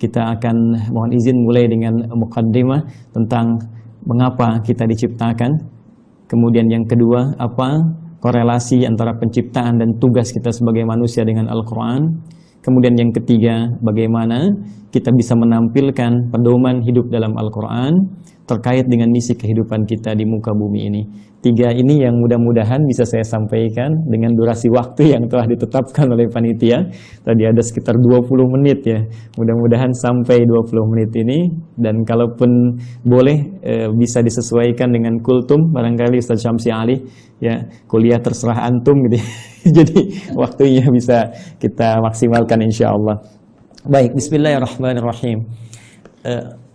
kita akan mohon izin mulai dengan muqaddimah tentang mengapa kita diciptakan. Kemudian yang kedua, apa korelasi antara penciptaan dan tugas kita sebagai manusia dengan Al-Quran. Kemudian yang ketiga, bagaimana kita bisa menampilkan pedoman hidup dalam Al-Quran terkait dengan misi kehidupan kita di muka bumi ini. Tiga ini yang mudah-mudahan bisa saya sampaikan dengan durasi waktu yang telah ditetapkan oleh panitia. Tadi ada sekitar 20 menit ya. Mudah-mudahan sampai 20 menit ini. Dan kalaupun boleh bisa disesuaikan dengan kultum, barangkali Ustaz Syamsi Ali, ya, kuliah terserah antum gitu. Jadi waktunya bisa kita maksimalkan insya Allah. Baik, bismillahirrahmanirrahim.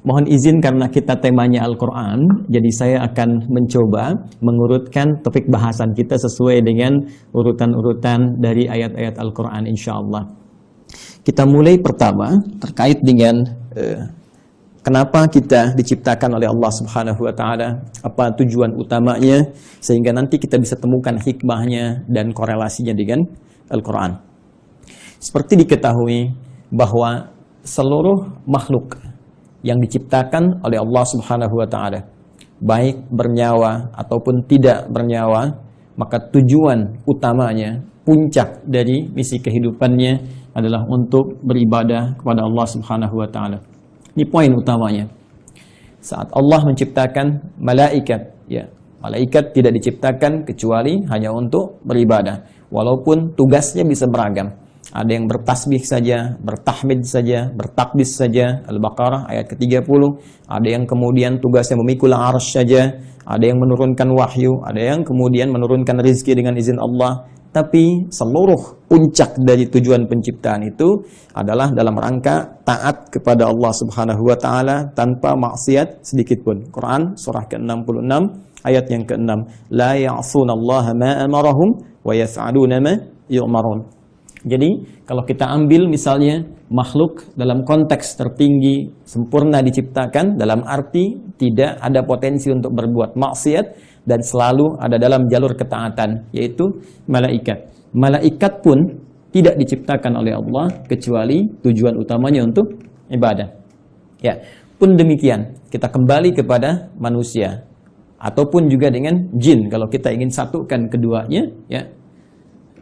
Mohon izin karena kita temanya Al-Quran, jadi saya akan mencoba mengurutkan topik bahasan kita sesuai dengan urutan-urutan dari ayat-ayat Al-Quran insya Allah. Kita mulai pertama terkait dengan kenapa kita diciptakan oleh Allah Subhanahu wa Ta'ala, apa tujuan utamanya, sehingga nanti kita bisa temukan hikmahnya dan korelasinya dengan Al-Quran. Seperti diketahui bahwa seluruh makhluk yang diciptakan oleh Allah Subhanahu wa Ta'ala, baik bernyawa ataupun tidak bernyawa, maka tujuan utamanya, puncak dari misi kehidupannya adalah untuk beribadah kepada Allah Subhanahu wa Ta'ala. Ini poin utamanya. Saat Allah menciptakan malaikat, ya, malaikat tidak diciptakan kecuali hanya untuk beribadah, walaupun tugasnya bisa beragam. Ada yang bertasbih saja, bertahmid saja, bertakbis saja, Al-Baqarah ayat ke-30. Ada yang kemudian tugasnya memikul arsy saja, ada yang menurunkan wahyu, ada yang kemudian menurunkan rezeki dengan izin Allah. Tapi seluruh puncak dari tujuan penciptaan itu adalah dalam rangka taat kepada Allah Subhanahu wa Ta'ala tanpa maksiat sedikit pun. Quran surah ke-66 ayat yang ke-6. La ya'sunallaha ma amarahum wa yaf'aluna ma yu'marun. Jadi kalau kita ambil misalnya makhluk dalam konteks tertinggi sempurna diciptakan dalam arti tidak ada potensi untuk berbuat maksiat dan selalu ada dalam jalur ketaatan, yaitu malaikat. Malaikat pun tidak diciptakan oleh Allah kecuali tujuan utamanya untuk ibadah. Ya, pun demikian kita kembali kepada manusia ataupun juga dengan jin kalau kita ingin satukan keduanya, ya.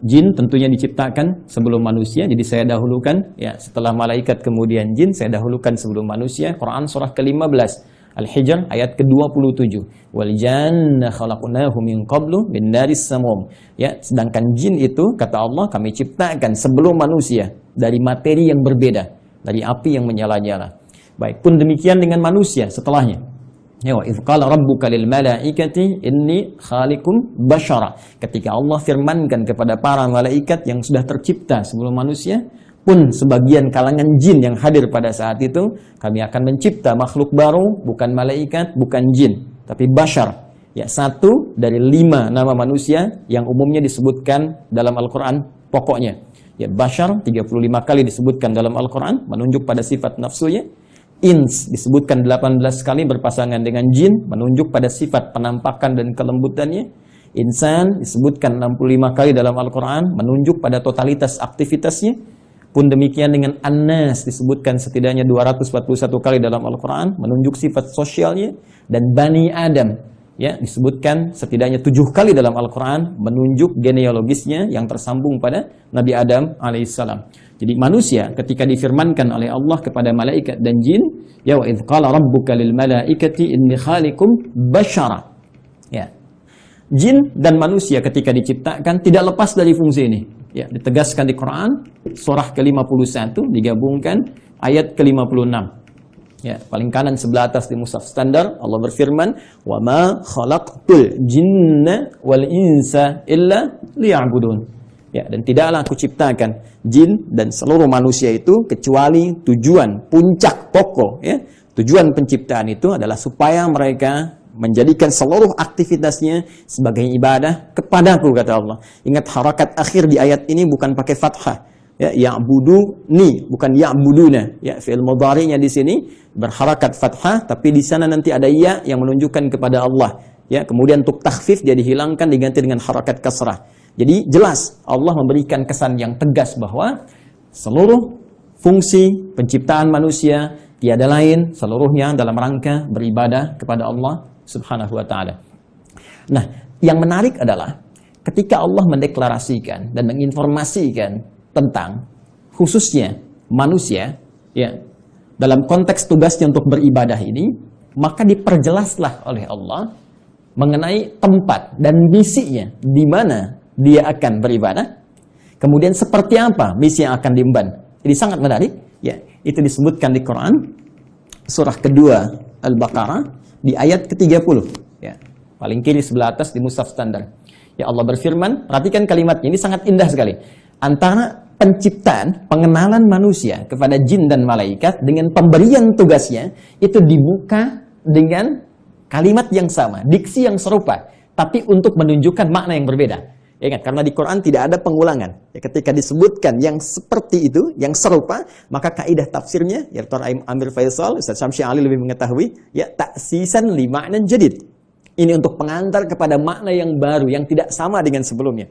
Jin tentunya diciptakan sebelum manusia, jadi saya dahulukan ya, setelah malaikat kemudian jin, saya dahulukan sebelum manusia. Quran surah ke-15 Al-Hijr ayat ke-27. Wal janna khalaqnahu min qablu min naris samum. Ya, sedangkan jin itu kata Allah kami ciptakan sebelum manusia dari materi yang berbeda, dari api yang menyala-nyala. Baik, pun demikian dengan manusia setelahnya. Ya, wa idz qala rabbuka lil malaikati inni khaliqum basyara. Ketika Allah firmankan kepada para malaikat yang sudah tercipta sebelum manusia, pun sebagian kalangan jin yang hadir pada saat itu, kami akan mencipta makhluk baru, bukan malaikat, bukan jin, tapi basyar. Ya, satu dari 5 nama manusia yang umumnya disebutkan dalam Al-Quran pokoknya. Ya, basyar 35 kali disebutkan dalam Al-Quran, menunjuk pada sifat nafsunya. Ins disebutkan 18 kali berpasangan dengan jin, menunjuk pada sifat penampakan dan kelembutannya. Insan disebutkan 65 kali dalam Al-Quran, menunjuk pada totalitas aktivitasnya. Pun demikian dengan An-Nas disebutkan setidaknya 241 kali dalam Al-Quran, menunjuk sifat sosialnya. Dan Bani Adam ya disebutkan setidaknya 7 kali dalam Al-Quran, menunjuk genealogisnya yang tersambung pada Nabi Adam alaihissalam. Jadi manusia ketika difirmankan oleh Allah kepada malaikat dan jin, ya wa idz qala rabbuka lil malaikati inni khaliqum basyara. Ya. Jin dan manusia ketika diciptakan tidak lepas dari fungsi ini. Ya, ditegaskan di Quran surah ke-51 digabungkan ayat ke-56. Ya, paling kanan sebelah atas di mushaf standar Allah berfirman, "Wa ma khalaqtul jinna wal insa illa liya'budun." Ya, dan tidaklah aku ciptakan jin dan seluruh manusia itu kecuali tujuan puncak pokok, ya. Tujuan penciptaan itu adalah supaya mereka menjadikan seluruh aktivitasnya sebagai ibadah kepadaku, kata Allah. Ingat harakat akhir di ayat ini bukan pakai fathah. Ya, ya'buduni bukan ya'buduna. Ya, fi'il mudhari'nya di sini berharakat fathah, tapi di sana nanti ada ya yang menunjukkan kepada Allah. Ya, kemudian untuk takhfif dia dihilangkan diganti dengan harakat kasrah. Jadi jelas Allah memberikan kesan yang tegas bahwa seluruh fungsi penciptaan manusia tiada lain seluruhnya dalam rangka beribadah kepada Allah Subhanahu wa taala. Nah, yang menarik adalah ketika Allah mendeklarasikan dan menginformasikan tentang khususnya manusia ya dalam konteks tugasnya untuk beribadah ini, maka diperjelaslah oleh Allah mengenai tempat dan misinya di mana dia akan beribadah. Kemudian seperti apa misi yang akan diemban. Ini sangat menarik ya. Itu disebutkan di Quran surah kedua Al-Baqarah di ayat ke-30 ya. Paling kiri sebelah atas di mushaf standar. Ya Allah berfirman, perhatikan kalimatnya ini sangat indah sekali. Antara penciptaan, pengenalan manusia kepada jin dan malaikat dengan pemberian tugasnya itu dibuka dengan kalimat yang sama, diksi yang serupa, tapi untuk menunjukkan makna yang berbeda. Ingat, karena di Quran tidak ada pengulangan. Ya, ketika disebutkan yang seperti itu, yang serupa, maka kaidah tafsirnya, ya Dr. Amir Faisal, Ustaz Syamsi Ali lebih mengetahui, ya ta'sisan li ma'nan jadid. Ini untuk pengantar kepada makna yang baru, yang tidak sama dengan sebelumnya.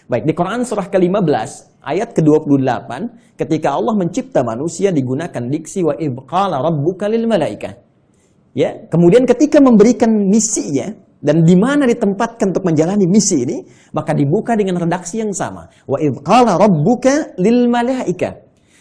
Baik, di Quran surah ke-15, ayat ke-28, ketika Allah mencipta manusia digunakan diksi wa ibqala rabbuka lil malaikah. Ya, kemudian ketika memberikan misinya dan di mana ditempatkan untuk menjalani misi ini, maka dibuka dengan redaksi yang sama. Wa ibqala rabbuka lil malaikah.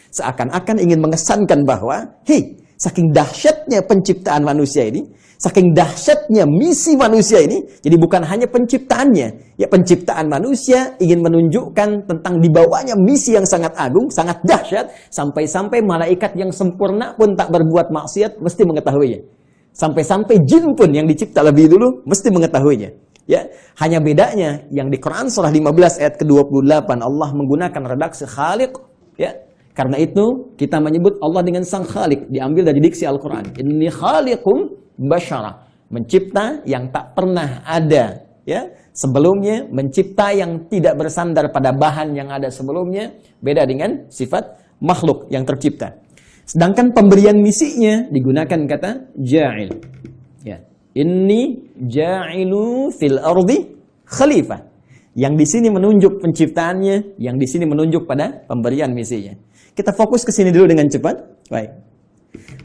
Seakan-akan ingin mengesankan bahwa, hei, saking dahsyatnya penciptaan manusia ini, saking dahsyatnya misi manusia ini, jadi bukan hanya penciptaannya. Ya, penciptaan manusia ingin menunjukkan tentang dibawanya misi yang sangat agung, sangat dahsyat, sampai-sampai malaikat yang sempurna pun tak berbuat maksiat mesti mengetahuinya. Sampai-sampai jin pun yang dicipta lebih dulu mesti mengetahuinya. Ya, hanya bedanya yang di Quran surah 15 ayat ke-28 Allah menggunakan redaksi khaliq, ya. Karena itu kita menyebut Allah dengan sang khaliq, diambil dari diksi Al-Qur'an. Inni khaliqum basyara, mencipta yang tak pernah ada ya sebelumnya, mencipta yang tidak bersandar pada bahan yang ada sebelumnya, beda dengan sifat makhluk yang tercipta. Sedangkan pemberian misinya digunakan kata ja'il. Ya. Inni ja'ilu fil ardi khalifah. Yang di sini menunjuk penciptaannya, yang di sini menunjuk pada pemberian misinya. Kita fokus ke sini dulu dengan cepat. Baik.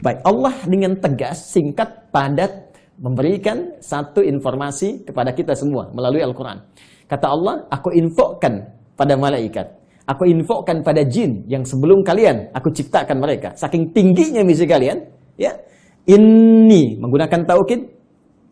Baik, Allah dengan tegas, singkat, padat memberikan satu informasi kepada kita semua melalui Al-Quran. Kata Allah, aku infokan pada malaikat. Aku infokan pada jin yang sebelum kalian aku ciptakan mereka. Saking tingginya misi kalian, ya. Inni menggunakan taukid,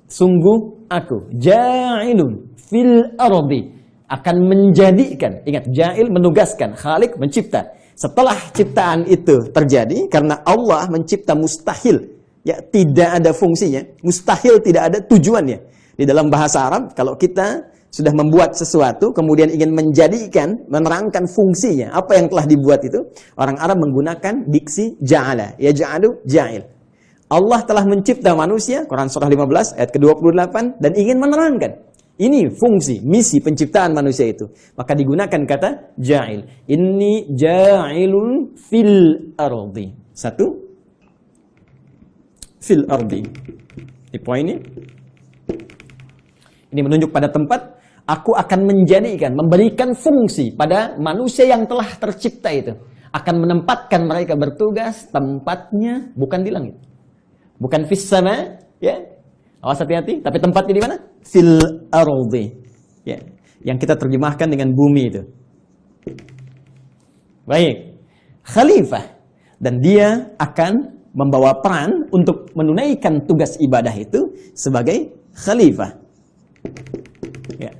sungguh aku ja'ilun fil ardi, akan menjadikan. Ingat, ja'il menugaskan, khalik mencipta. Setelah ciptaan itu terjadi, karena Allah mencipta mustahil, ya tidak ada fungsinya, mustahil tidak ada tujuannya. Di dalam bahasa Arab, kalau kita sudah membuat sesuatu, kemudian ingin menjadikan, menerangkan fungsinya, apa yang telah dibuat itu, orang Arab menggunakan diksi ja'ala, ya ja'alu ja'il. Allah telah mencipta manusia, Quran surah 15 ayat ke-28, dan ingin menerangkan. Ini fungsi, misi penciptaan manusia itu. Maka digunakan kata ja'il. Inni ja'ilun fil ardi. Satu. Fil ardi. Di poin ini. Ini menunjuk pada tempat. Aku akan menjadikan, memberikan fungsi pada manusia yang telah tercipta itu. Akan menempatkan mereka bertugas, tempatnya bukan di langit. Bukan fis sama, ya. Awas hati-hati, tapi tempatnya di mana? Fil ardi. Ya, yang kita terjemahkan dengan bumi itu. Baik. Khalifah, dan dia akan membawa peran untuk menunaikan tugas ibadah itu sebagai khalifah. Ya.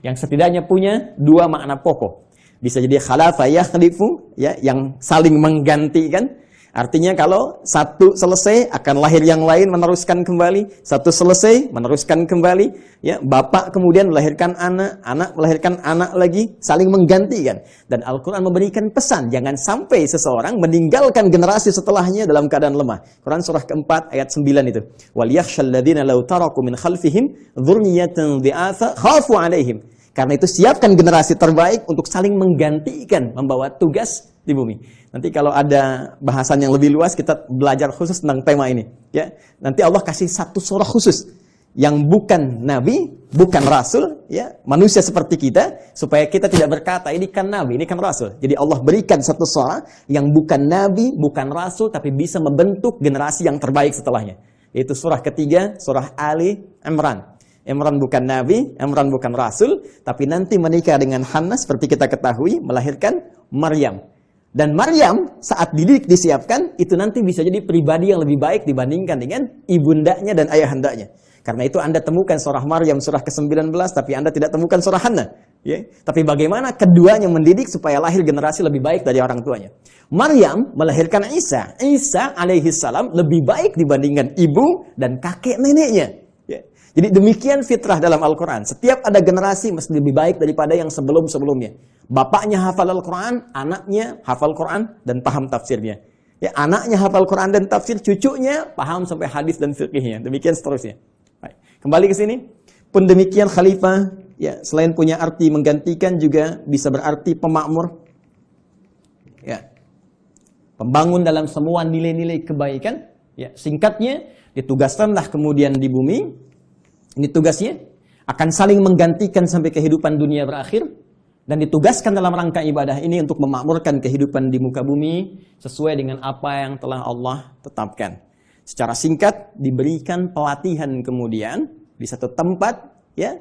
Yang setidaknya punya dua makna pokok. Bisa jadi khalafa yakhlifu, ya, yang saling menggantikan. Artinya kalau satu selesai akan lahir yang lain meneruskan kembali, satu selesai meneruskan kembali, ya, bapak kemudian melahirkan anak, anak melahirkan anak lagi, saling menggantikan. Dan Al-Qur'an memberikan pesan jangan sampai seseorang meninggalkan generasi setelahnya dalam keadaan lemah. Quran surah keempat ayat 9 itu. Wal yakhshal ladzina law taraku min khalfihim dzurriyyatan dhi'atha khafu 'alaihim. Karena itu siapkan generasi terbaik untuk saling menggantikan membawa tugas di bumi. Nanti kalau ada bahasan yang lebih luas kita belajar khusus tentang tema ini, ya. Nanti Allah kasih satu surah khusus yang bukan nabi, bukan rasul, ya, manusia seperti kita, supaya kita tidak berkata ini kan nabi, ini kan rasul. Jadi Allah berikan satu seorang yang bukan nabi, bukan rasul, tapi bisa membentuk generasi yang terbaik setelahnya. Yaitu surah ketiga, surah Ali Imran. Imran bukan nabi, Imran bukan rasul, tapi nanti menikah dengan Hannah seperti kita ketahui, melahirkan Maryam. Dan Maryam saat dididik disiapkan, itu nanti bisa jadi pribadi yang lebih baik dibandingkan dengan ibundanya dan ayahandanya. Karena itu Anda temukan surah Maryam surah ke-19, tapi Anda tidak temukan surah Hannah. Ya. Tapi bagaimana keduanya mendidik supaya lahir generasi lebih baik dari orang tuanya. Maryam melahirkan Isa. Isa alaihi salam lebih baik dibandingkan ibu dan kakek neneknya. Ya. Jadi demikian fitrah dalam Al-Quran. Setiap ada generasi mesti lebih baik daripada yang sebelum-sebelumnya. Bapaknya hafal Al-Quran, anaknya hafal Quran dan paham tafsirnya. Ya, anaknya hafal Quran dan tafsir, cucunya paham sampai hadis dan fiqhnya. Demikian seterusnya. Baik. Kembali ke sini. Pun demikian khalifah, ya, selain punya arti menggantikan juga bisa berarti pemakmur. Ya. Pembangun dalam semua nilai-nilai kebaikan. Ya, singkatnya, ditugaskanlah kemudian di bumi. Ini tugasnya. Akan saling menggantikan sampai kehidupan dunia berakhir. Dan ditugaskan dalam rangka ibadah ini untuk memakmurkan kehidupan di muka bumi sesuai dengan apa yang telah Allah tetapkan. Secara singkat diberikan pelatihan kemudian di satu tempat, ya,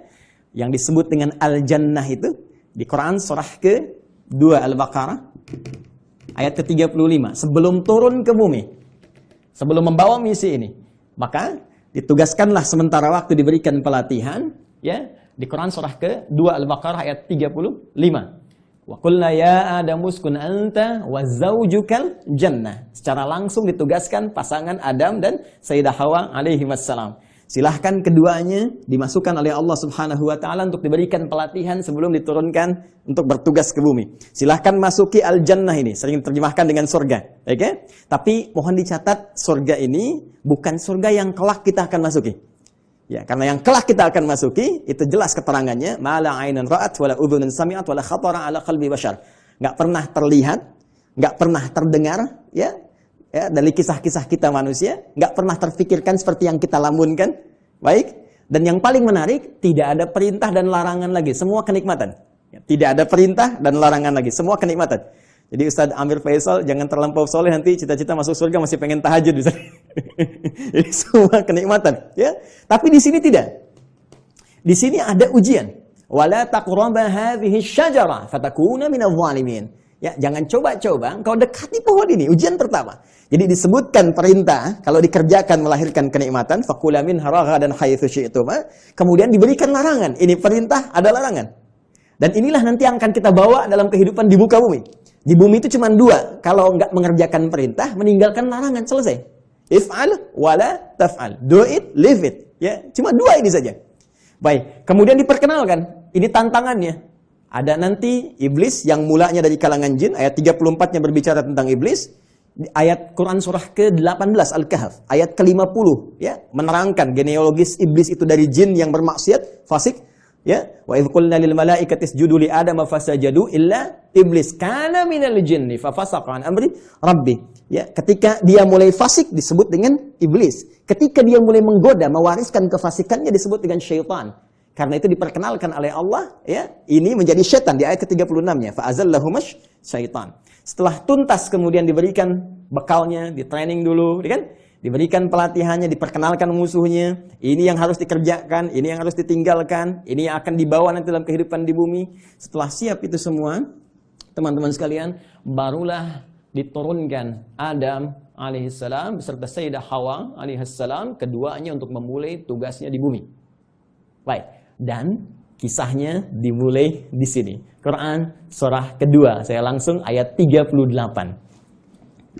yang disebut dengan Al-Jannah itu di Quran surah ke-2 Al-Baqarah ayat ke-35. Sebelum turun ke bumi, sebelum membawa misi ini, maka ditugaskanlah sementara waktu diberikan pelatihan, ya, di Quran surah ke-2 Al-Baqarah ayat 35. Wa qulna ya Adamu uskun anta wa zaujukal jannah. Secara langsung ditugaskan pasangan Adam dan Sayyidah Hawa alaihi wassalam. Silahkan keduanya dimasukkan oleh Allah Subhanahu wa taala untuk diberikan pelatihan sebelum diturunkan untuk bertugas ke bumi. Silahkan masuki al-jannah ini, sering terjemahkan dengan surga, oke? Okay? Tapi mohon dicatat, surga ini bukan surga yang kelak kita akan masuki. Ya, karena yang kelak kita akan masuki, itu jelas keterangannya, ma la 'ainun ra'at wa la udhunun sami'at wa la khatara 'ala qalbi bashar. Enggak pernah terlihat, enggak pernah terdengar, ya, dari kisah-kisah kita manusia, enggak pernah terfikirkan seperti yang kita lamunkan. Baik, dan yang paling menarik, tidak ada perintah dan larangan lagi, semua kenikmatan. Ya, tidak ada perintah dan larangan lagi, semua kenikmatan. Jadi Ustadz Amir Faisal jangan terlampau soleh, nanti cita-cita masuk surga masih pengen tahajud bisa. Jadi semua kenikmatan, ya. Tapi di sini tidak. Di sini ada ujian. Wala taqraba hadhihi syajara fatakuna minadh dhalimin. Ya, jangan coba-coba engkau dekati pohon ini, ujian pertama. Jadi disebutkan perintah kalau dikerjakan melahirkan kenikmatan, fakula minha ragadan haitsu syi'tuma. Kemudian diberikan larangan. Ini perintah, ada larangan. Dan inilah nanti yang akan kita bawa dalam kehidupan di muka bumi. Di bumi itu cuma dua, kalau enggak mengerjakan perintah, meninggalkan larangan, selesai. If'al wala taf'al. Do it, leave it. Ya, cuma dua ini saja. Baik, kemudian diperkenalkan, ini tantangannya. Ada nanti iblis yang mulanya dari kalangan jin, ayat 34-nya berbicara tentang iblis. Ayat Quran surah ke-18 Al-Kahf, ayat ke-50, ya, menerangkan genealogis iblis itu dari jin yang bermaksiat, fasik. Ya, wa idz qulna lil malaikati isjudu li adama fasajadu illa iblis kana minal jinni fa fasaqa an amri rabbi. Ya, ketika dia mulai fasik disebut dengan iblis. Ketika dia mulai menggoda, mewariskan kefasikannya disebut dengan syaitan. Karena itu diperkenalkan oleh Allah, ya, ini menjadi syaitan di ayat ke-36-nya, fa azallahumash syaitan. Setelah tuntas kemudian diberikan bekalnya, di training dulu, kan? Diberikan pelatihannya, diperkenalkan musuhnya, ini yang harus dikerjakan, ini yang harus ditinggalkan, ini yang akan dibawa nanti dalam kehidupan di bumi. Setelah siap itu semua, teman-teman sekalian, barulah diturunkan Adam alaihissalam beserta Sayyidah Hawa alaihissalam, keduanya untuk memulai tugasnya di bumi. Baik, dan kisahnya dimulai di sini. Quran surah kedua, saya langsung ayat 38.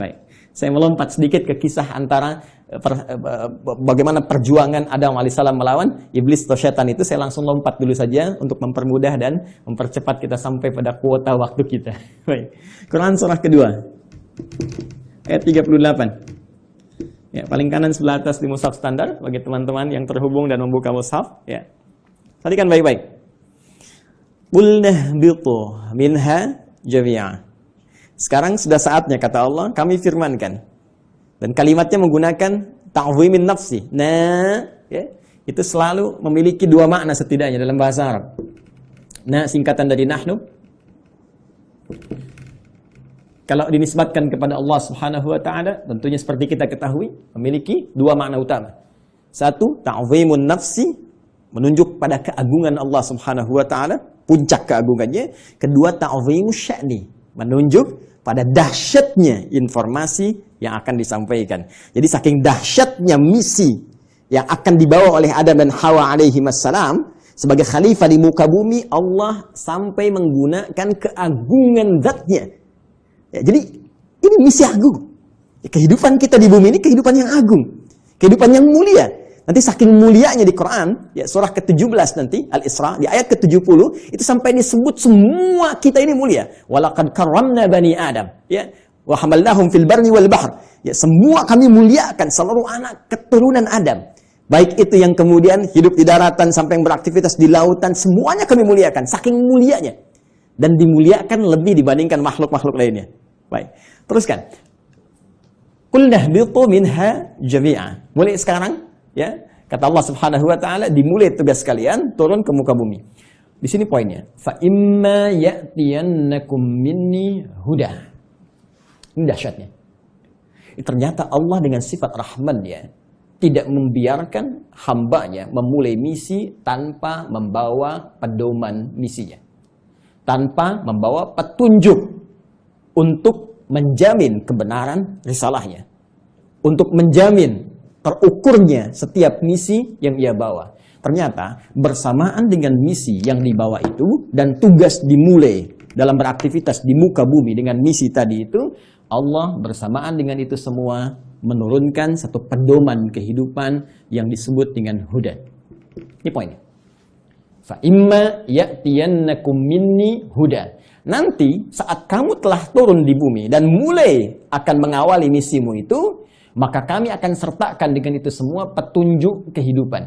Baik. Saya melompat sedikit ke kisah antara bagaimana perjuangan Adam alaihissalam melawan iblis atau syaitan itu. Saya langsung lompat dulu saja untuk mempermudah dan mempercepat kita sampai pada kuota waktu kita. Baik. Quran surah kedua ayat 38. Ya, paling kanan sebelah atas di mushaf standar bagi teman-teman yang terhubung dan membuka mushaf, ya. Perhatikan baik-baik. Qulna bitu minha jami'a. Sekarang sudah saatnya, kata Allah, kami firmankan. Dan kalimatnya menggunakan ta'zimin nafsi. Nah, ya, itu selalu memiliki dua makna setidaknya dalam bahasa Arab. Nah, singkatan dari nahnu, kalau dinisbatkan kepada Allah Subhanahu wa taala, tentunya seperti kita ketahui memiliki dua makna utama. Satu, ta'zimun nafsi, menunjuk pada keagungan Allah Subhanahu wa taala, puncak keagungannya. Kedua, ta'zimus sya'ni, menunjuk pada dahsyatnya informasi yang akan disampaikan. Jadi saking dahsyatnya misi yang akan dibawa oleh Adam dan Hawa alaihi wassalam sebagai khalifah di muka bumi, Allah sampai menggunakan keagungan zatnya. Ya, jadi ini misi agung. Ya, kehidupan kita di bumi ini kehidupan yang agung, kehidupan yang mulia. Nanti saking mulianya di Quran, ya surah ke-17 nanti, Al-Isra, di ayat ke-70, itu sampai disebut semua kita ini mulia. Walaqad karramna bani Adam, ya, wa hamalnahum fil barri wal bahr. Ya, semua kami muliakan seluruh anak keturunan Adam. Baik itu yang kemudian hidup di daratan sampai yang beraktivitas di lautan, semuanya kami muliakan, saking mulianya. Dan dimuliakan lebih dibandingkan makhluk-makhluk lainnya. Baik, teruskan. Qul nahbitu minha jami'a. Mulai sekarang, ya, kata Allah Subhanahu wa taala, dimulai tugas kalian turun ke muka bumi. Di sini poinnya. Fa imma ya'tiyannakum minni huda. Ini dahsyatnya. Ternyata Allah dengan sifat Rahman-Nya tidak membiarkan hambanya memulai misi tanpa membawa pedoman misinya. Tanpa membawa petunjuk untuk menjamin kebenaran risalahnya. Untuk menjamin terukurnya setiap misi yang ia bawa. Ternyata bersamaan dengan misi yang dibawa itu dan tugas dimulai dalam beraktivitas di muka bumi dengan misi tadi itu, Allah bersamaan dengan itu semua menurunkan satu pedoman kehidupan yang disebut dengan huda. Ini poinnya. Fa imma ya'tiyannakum minni huda. Nanti saat kamu telah turun di bumi dan mulai akan mengawali misimu itu, maka kami akan sertakan dengan itu semua petunjuk kehidupan.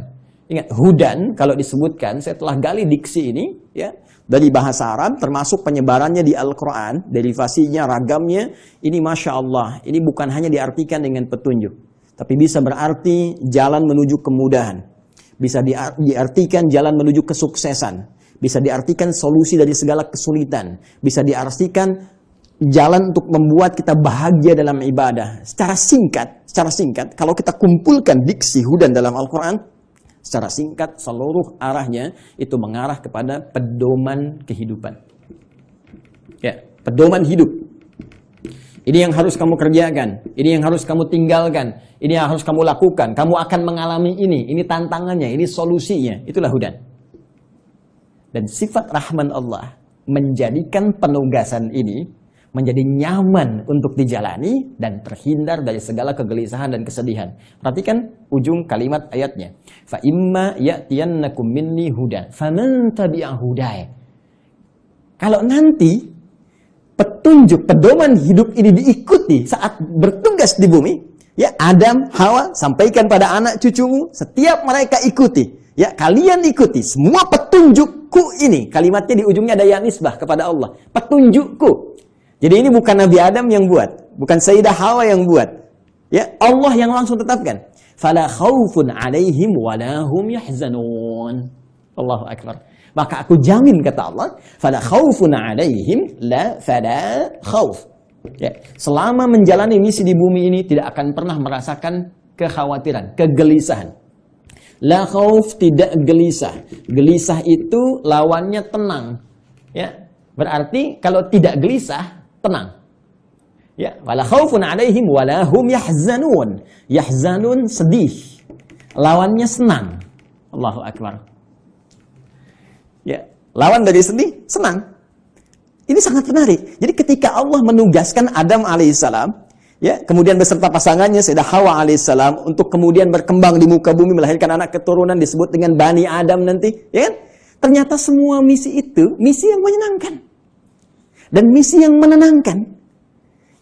Ingat, hudan kalau disebutkan, saya telah gali diksi ini, ya, dari bahasa Arab, termasuk penyebarannya di Al-Quran, derivasinya, ragamnya, ini Masya Allah, ini bukan hanya diartikan dengan petunjuk, tapi bisa berarti jalan menuju kemudahan, bisa diartikan jalan menuju kesuksesan, bisa diartikan solusi dari segala kesulitan, bisa diartikan jalan untuk membuat kita bahagia dalam ibadah. Secara singkat, kalau kita kumpulkan diksi hudan dalam Al-Quran, secara singkat, seluruh arahnya itu mengarah kepada pedoman kehidupan. Ya, pedoman hidup. Ini yang harus kamu kerjakan, ini yang harus kamu tinggalkan, ini yang harus kamu lakukan. Kamu akan mengalami ini tantangannya, ini solusinya. Itulah hudan. Dan sifat Rahman Allah menjadikan penugasan ini menjadi nyaman untuk dijalani dan terhindar dari segala kegelisahan dan kesedihan. Perhatikan ujung kalimat ayatnya. Fa imma ya'tiyannakum minni huda faman tabi'a hudaya. Kalau nanti petunjuk pedoman hidup ini diikuti saat bertugas di bumi, ya Adam, Hawa, sampaikan pada anak cucumu, setiap mereka ikuti. Ya, kalian ikuti semua petunjukku ini. Kalimatnya di ujungnya ada ya nisbah kepada Allah. Petunjukku. Jadi ini bukan Nabi Adam yang buat, bukan Sayyidah Hawa yang buat. Ya, Allah yang langsung tetapkan. Fala khaufun 'alaihim wa la hum yahzanun. Allahu akbar. Maka aku jamin kata Allah, fala khaufun 'alaihim la fala khauf. Ya, selama menjalani misi di bumi ini tidak akan pernah merasakan kekhawatiran, kegelisahan. La khauf, tidak gelisah. Gelisah itu lawannya tenang. Ya, berarti kalau tidak gelisah tenang. Ya, wala khaufun 'alaihim wala hum yahzanun. Yahzanun sedih. Lawannya senang. Allahu akbar. Ya, lawan dari sedih senang. Ini sangat menarik. Jadi ketika Allah menugaskan Adam alaihissalam, ya, kemudian beserta pasangannya Sayyidah Hawa alaihissalam untuk kemudian berkembang di muka bumi melahirkan anak keturunan disebut dengan Bani Adam nanti, ya kan? Ternyata semua misi itu misi yang menyenangkan. Dan misi yang menenangkan.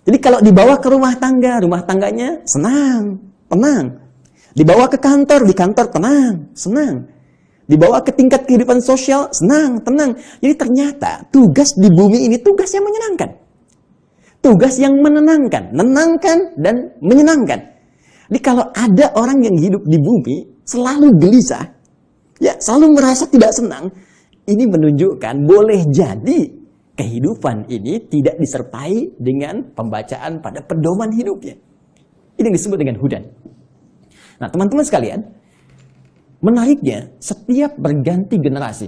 Jadi kalau dibawa ke rumah tangganya senang, tenang. Dibawa ke kantor, di kantor tenang, senang. Dibawa ke tingkat kehidupan sosial, senang, tenang. Jadi ternyata tugas di bumi ini tugas yang menyenangkan. Tugas yang menenangkan, menenangkan dan menyenangkan. Jadi kalau ada orang yang hidup di bumi selalu gelisah, ya, selalu merasa tidak senang, ini menunjukkan boleh jadi kehidupan ini tidak disertai dengan pembacaan pada pedoman hidupnya. Ini yang disebut dengan hudan. Nah, teman-teman sekalian, menariknya setiap berganti generasi,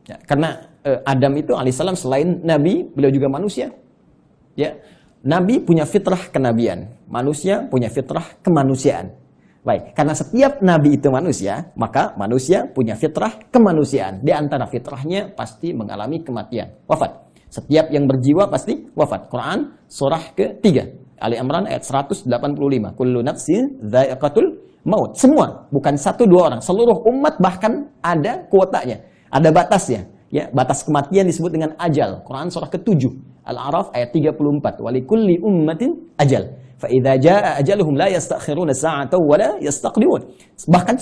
ya, karena Adam itu alaihissalam selain nabi, beliau juga manusia. Ya, nabi punya fitrah kenabian, manusia punya fitrah kemanusiaan. Baik, karena setiap nabi itu manusia, maka manusia punya fitrah kemanusiaan. Di antara fitrahnya pasti mengalami kematian, wafat. Setiap yang berjiwa pasti wafat. Quran surah ke-3, Ali Imran ayat 185. Kullu nafsin dha'iqatul maut. Semua, bukan 1-2 orang, seluruh umat bahkan ada kuotanya, ada batasnya. Ya, batas kematian disebut dengan ajal. Quran surah ke-7, Al-A'raf ayat 34. Walikulli ummatin ajal. Fa idza jaa ajaluhum la yastakhiruna sa'atan wa la yastaqdimun. Bahkan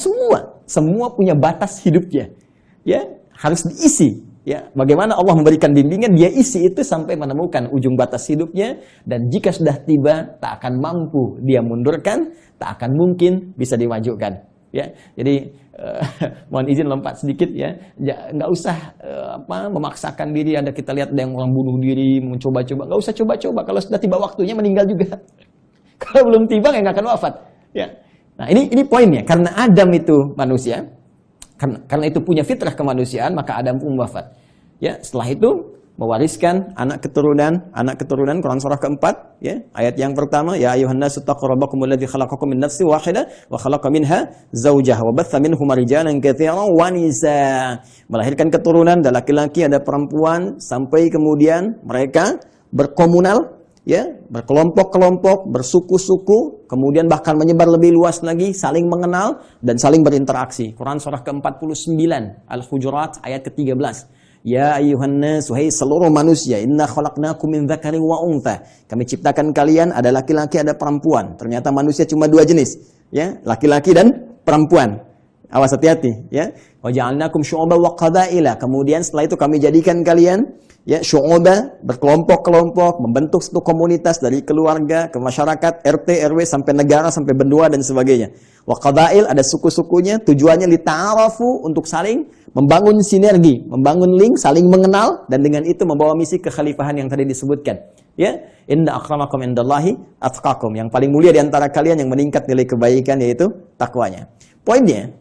semua punya batas hidupnya. Ya, harus diisi. Ya, bagaimana Allah memberikan bimbingan, dia isi itu sampai menemukan ujung batas hidupnya, dan jika sudah tiba tak akan mampu dia mundurkan, tak akan mungkin bisa dimajukan. Ya, jadi mohon izin lompat sedikit ya, nggak usah memaksakan diri. Ada kita lihat ada yang orang bunuh diri, mencoba-coba, nggak usah coba-coba. Kalau sudah tiba waktunya meninggal juga. Kalau belum tiba nggak akan wafat. Ya, nah ini poinnya. Karena Adam itu manusia, karena itu punya fitrah kemanusiaan, maka Adam pun wafat. Ya, setelah itu mewariskan anak keturunan Quran surah keempat, ya, ayat yang pertama, ya ayuhan nasu taqu rabbakumul ladzi khalaqakum min nafsin wahidah wa khalaqa minha zawjaha wa batha minhuma rijalan katsiran wa nisaa. Melahirkan keturunan, ada laki-laki ada perempuan, sampai kemudian mereka berkomunal, ya, berkelompok-kelompok, bersuku-suku, kemudian bahkan menyebar lebih luas lagi, saling mengenal dan saling berinteraksi. Quran surah ke-49 Al-Hujurat ayat ke-13. Ya ayuhan nas, wahai seluruh manusia, inna khalaqnakum min dzakarin wa untha. Kami ciptakan kalian ada laki-laki ada perempuan. Ternyata manusia cuma 2 jenis, ya, laki-laki dan perempuan. Awas, hati-hati, ya. Wa ja'alnakum syu'uban wa qabaila. Kemudian setelah itu kami jadikan kalian, ya, syu'uba, berkelompok-kelompok, membentuk satu komunitas dari keluarga ke masyarakat, RT, RW sampai negara sampai benua dan sebagainya. Wa qabail, ada suku-sukunya, tujuannya lita'arafu, untuk saling membangun sinergi, membangun link, saling mengenal, dan dengan itu membawa misi kekhalifahan yang tadi disebutkan. Ya, inna akramakum indallahi atqakum. Yang paling mulia di antara kalian yang meningkat nilai kebaikan yaitu takwanya. Poinnya,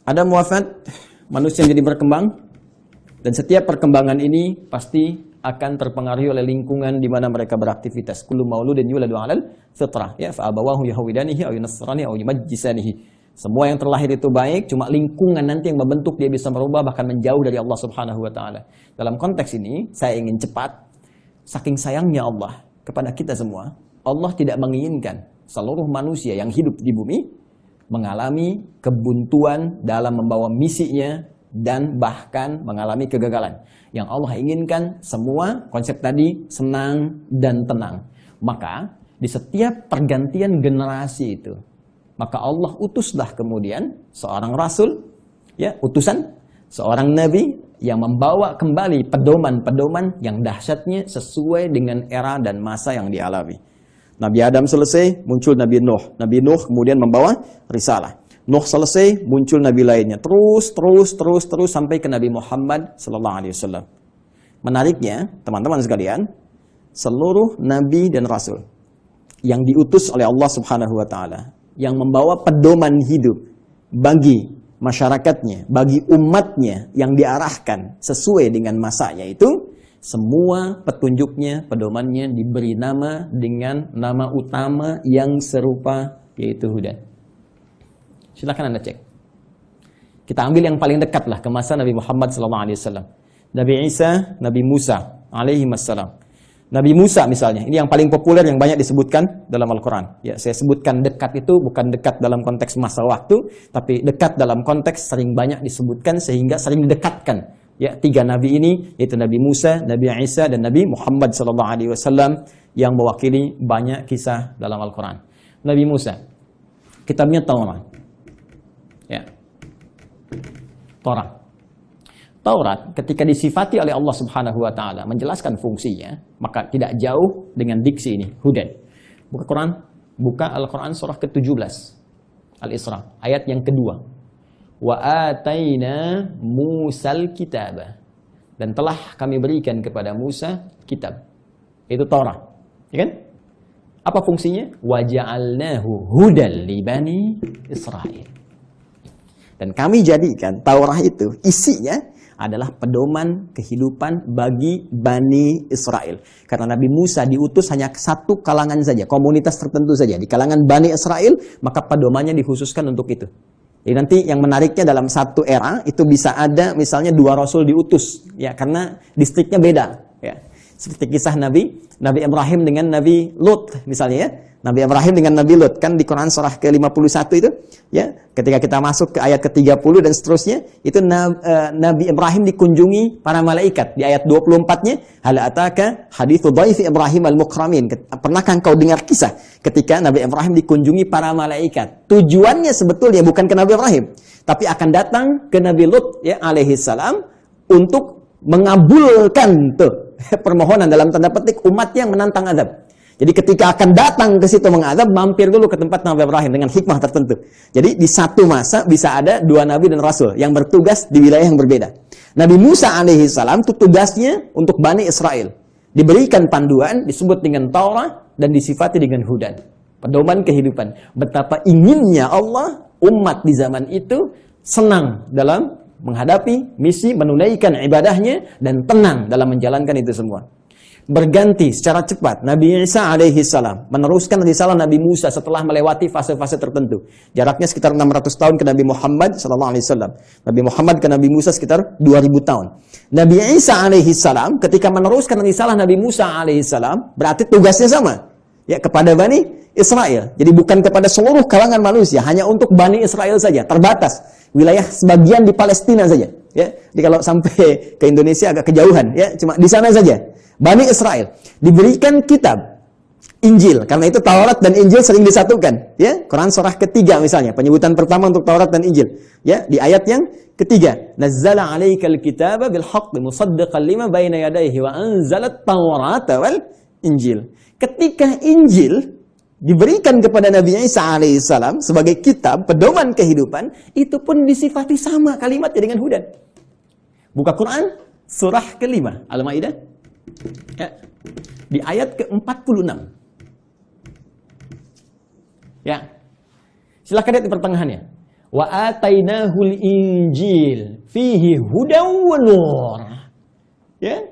Adam wafat, manusia jadi berkembang, dan setiap perkembangan ini pasti akan terpengaruhi oleh lingkungan di mana mereka beraktivitas. Kullu mauludin yuladu 'alal fitrah, ya, fa abawahu yahwidanihi aw yunassiranihi aw yumajjisanihi. Semua yang terlahir itu baik, cuma lingkungan nanti yang membentuk dia bisa merubah bahkan menjauh dari Allah Subhanahu wa taala. Dalam konteks ini, saya ingin cepat, saking sayangnya Allah kepada kita semua, Allah tidak menginginkan seluruh manusia yang hidup di bumi mengalami kebuntuan dalam membawa misinya dan bahkan mengalami kegagalan. Yang Allah inginkan semua konsep tadi senang dan tenang. Maka di setiap pergantian generasi itu, maka Allah utuslah kemudian seorang rasul, ya, utusan, seorang nabi yang membawa kembali pedoman-pedoman yang dahsyatnya sesuai dengan era dan masa yang dialami. Nabi Adam selesai, muncul Nabi Nuh. Nabi Nuh kemudian membawa risalah. Nuh selesai, muncul nabi lainnya. Terus sampai ke Nabi Muhammad sallallahu alaihi wasallam. Menariknya, teman-teman sekalian, seluruh nabi dan rasul yang diutus oleh Allah Subhanahu wa taala, yang membawa pedoman hidup bagi masyarakatnya, bagi umatnya yang diarahkan sesuai dengan masanya itu, semua petunjuknya, pedomannya diberi nama dengan nama utama yang serupa, yaitu hudan. Silakan Anda cek. Kita ambil yang paling dekat lah ke masa Nabi Muhammad SAW. Nabi Isa, Nabi Musa alaihi wassalam. Nabi Musa misalnya, ini yang paling populer yang banyak disebutkan dalam Al-Quran. Ya, saya sebutkan dekat itu bukan dekat dalam konteks masa waktu, tapi dekat dalam konteks sering banyak disebutkan sehingga sering didekatkan. Ya, 3 nabi ini yaitu Nabi Musa, Nabi Isa dan Nabi Muhammad SAW yang mewakili banyak kisah dalam Al-Quran. Nabi Musa, kitabnya Taurat. Ya. Taurat ketika disifati oleh Allah Subhanahu wa taala menjelaskan fungsinya, maka tidak jauh dengan diksi ini, hudan. Buka Quran, buka Al-Quran surah ke-17. Al-Isra, ayat yang kedua. Wa ataina Musal kitaba. Dan telah kami berikan kepada Musa kitab. Itu Taurat. Ya kan? Apa fungsinya? Wa ja'alnahu hudal li bani Israil. Dan kami jadikan Taurat itu isinya adalah pedoman kehidupan bagi Bani Israel. Karena Nabi Musa diutus hanya satu kalangan saja, komunitas tertentu saja. Di kalangan Bani Israel, maka pedomannya dikhususkan untuk itu. Jadi nanti yang menariknya dalam satu era, itu bisa ada misalnya 2 rasul diutus. Ya, karena distriknya beda. Ya. Seperti kisah Nabi Ibrahim dengan Nabi Lut misalnya ya. Nabi Ibrahim dengan Nabi Lut kan di Quran surah ke-51 itu ya, ketika kita masuk ke ayat ke-30 dan seterusnya itu Nabi Ibrahim dikunjungi para malaikat. Di ayat 24-nya hal ataka haditsu dhaifi Ibrahim al-mukramin. Pernahkah engkau dengar kisah ketika Nabi Ibrahim dikunjungi para malaikat? Tujuannya sebetulnya bukan ke Nabi Ibrahim, tapi akan datang ke Nabi Lut ya alaihi salam untuk mengabulkan tuh permohonan dalam tanda petik umat yang menantang azab. Jadi ketika akan datang ke situ mengadab, mampir dulu ke tempat Nabi Ibrahim dengan hikmah tertentu. Jadi di satu masa bisa ada 2 nabi dan rasul yang bertugas di wilayah yang berbeda. Nabi Musa alaihi salam itu tugasnya untuk Bani Israel. Diberikan panduan, disebut dengan Taurat dan disifati dengan hudan. Pedoman kehidupan. Betapa inginnya Allah umat di zaman itu senang dalam menghadapi misi, menunaikan ibadahnya dan tenang dalam menjalankan itu semua. Berganti secara cepat Nabi Isa alaihi salam meneruskan risalah Nabi Musa setelah melewati fase-fase tertentu. Jaraknya sekitar 600 tahun ke Nabi Muhammad sallallahu alaihi wasallam. Nabi Muhammad ke Nabi Musa sekitar 2000 tahun. Nabi Isa alaihi salam ketika meneruskan risalah Nabi Musa alaihi salam berarti tugasnya sama. Ya, kepada Bani Israel. Jadi bukan kepada seluruh kalangan manusia, hanya untuk Bani Israel saja, terbatas. Wilayah sebagian di Palestina saja, ya. Jadi kalau sampai ke Indonesia agak kejauhan, ya, cuma di sana saja. Bani Israel diberikan kitab Injil, karena itu Taurat dan Injil sering disatukan, ya. Quran surah ketiga misalnya, penyebutan pertama untuk Taurat dan Injil, ya, di ayat yang ketiga, nazzala 'alaikal kitaba bil haqqi musaddiqan lima baina yadayhi wa anzalat Taurata wal Injil. Ketika Injil diberikan kepada Nabi Isa alaihissalam sebagai kitab pedoman kehidupan, itu pun disifati sama kalimatnya dengan hudan. Buka Quran surah ke-5 Al-Maidah ya, di ayat ke-46. Ya. Silakan lihat di pertengahannya. Wa atainahul injil fihi hudaw wa nur. Ya.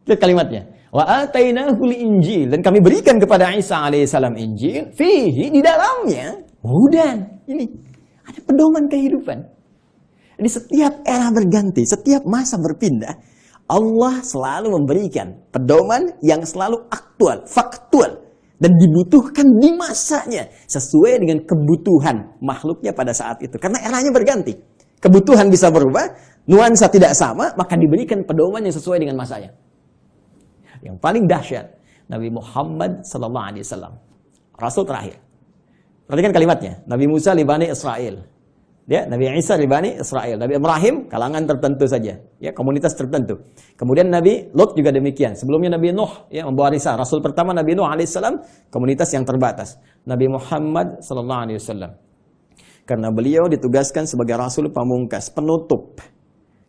Lihat kalimatnya. Wa atainahul injil, dan kami berikan kepada Isa alaihissalam Injil fihi, di dalamnya hudan. Ini ada pedoman kehidupan. Di setiap era berganti, setiap masa berpindah, Allah selalu memberikan pedoman yang selalu aktual, faktual, dan dibutuhkan di masanya sesuai dengan kebutuhan makhluknya pada saat itu. Karena eranya berganti, kebutuhan bisa berubah, nuansa tidak sama, maka diberikan pedoman yang sesuai dengan masanya. Yang paling dahsyat, Nabi Muhammad sallallahu alaihi wasallam, rasul terakhir. Perhatikan kalimatnya, Nabi Musa li Bani Israel, ya, Nabi Isa li Bani Israel, Nabi Ibrahim kalangan tertentu saja, ya, komunitas tertentu. Kemudian Nabi Lut juga demikian. Sebelumnya Nabi Nuh, ya, membawa risalah. Rasul pertama Nabi Nuh alaihissalam, komunitas yang terbatas. Nabi Muhammad sallallahu alaihi wasallam, karena beliau ditugaskan sebagai rasul pamungkas, penutup.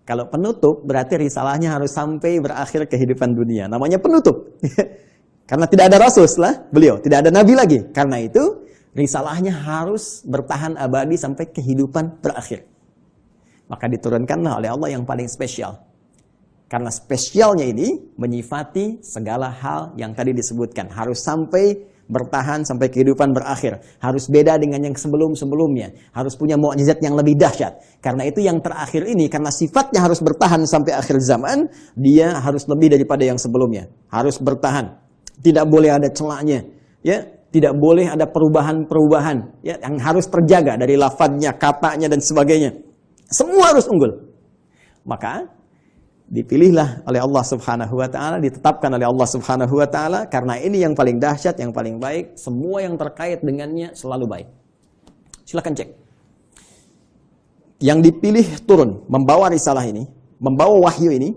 Kalau penutup berarti risalahnya harus sampai berakhir kehidupan dunia. Namanya penutup. Karena tidak ada rasul setelah beliau, tidak ada nabi lagi. Karena itu risalahnya harus bertahan abadi sampai kehidupan berakhir. Maka diturunkanlah oleh Allah yang paling spesial. Karena spesialnya ini menyifati segala hal yang tadi disebutkan. Harus sampai bertahan sampai kehidupan berakhir. Harus beda dengan yang sebelum-sebelumnya. Harus punya mukjizat yang lebih dahsyat. Karena itu yang terakhir ini, karena sifatnya harus bertahan sampai akhir zaman, dia harus lebih daripada yang sebelumnya. Harus bertahan. Tidak boleh ada celahnya. Ya, tidak boleh ada perubahan-perubahan, ya, yang harus terjaga dari lafadznya, katanya, dan sebagainya. Semua harus unggul. Maka dipilihlah oleh Allah Subhanahu wa taala, ditetapkan oleh Allah Subhanahu wa taala, karena ini yang paling dahsyat, yang paling baik, semua yang terkait dengannya selalu baik. Silakan cek. Yang dipilih turun membawa risalah ini, membawa wahyu ini,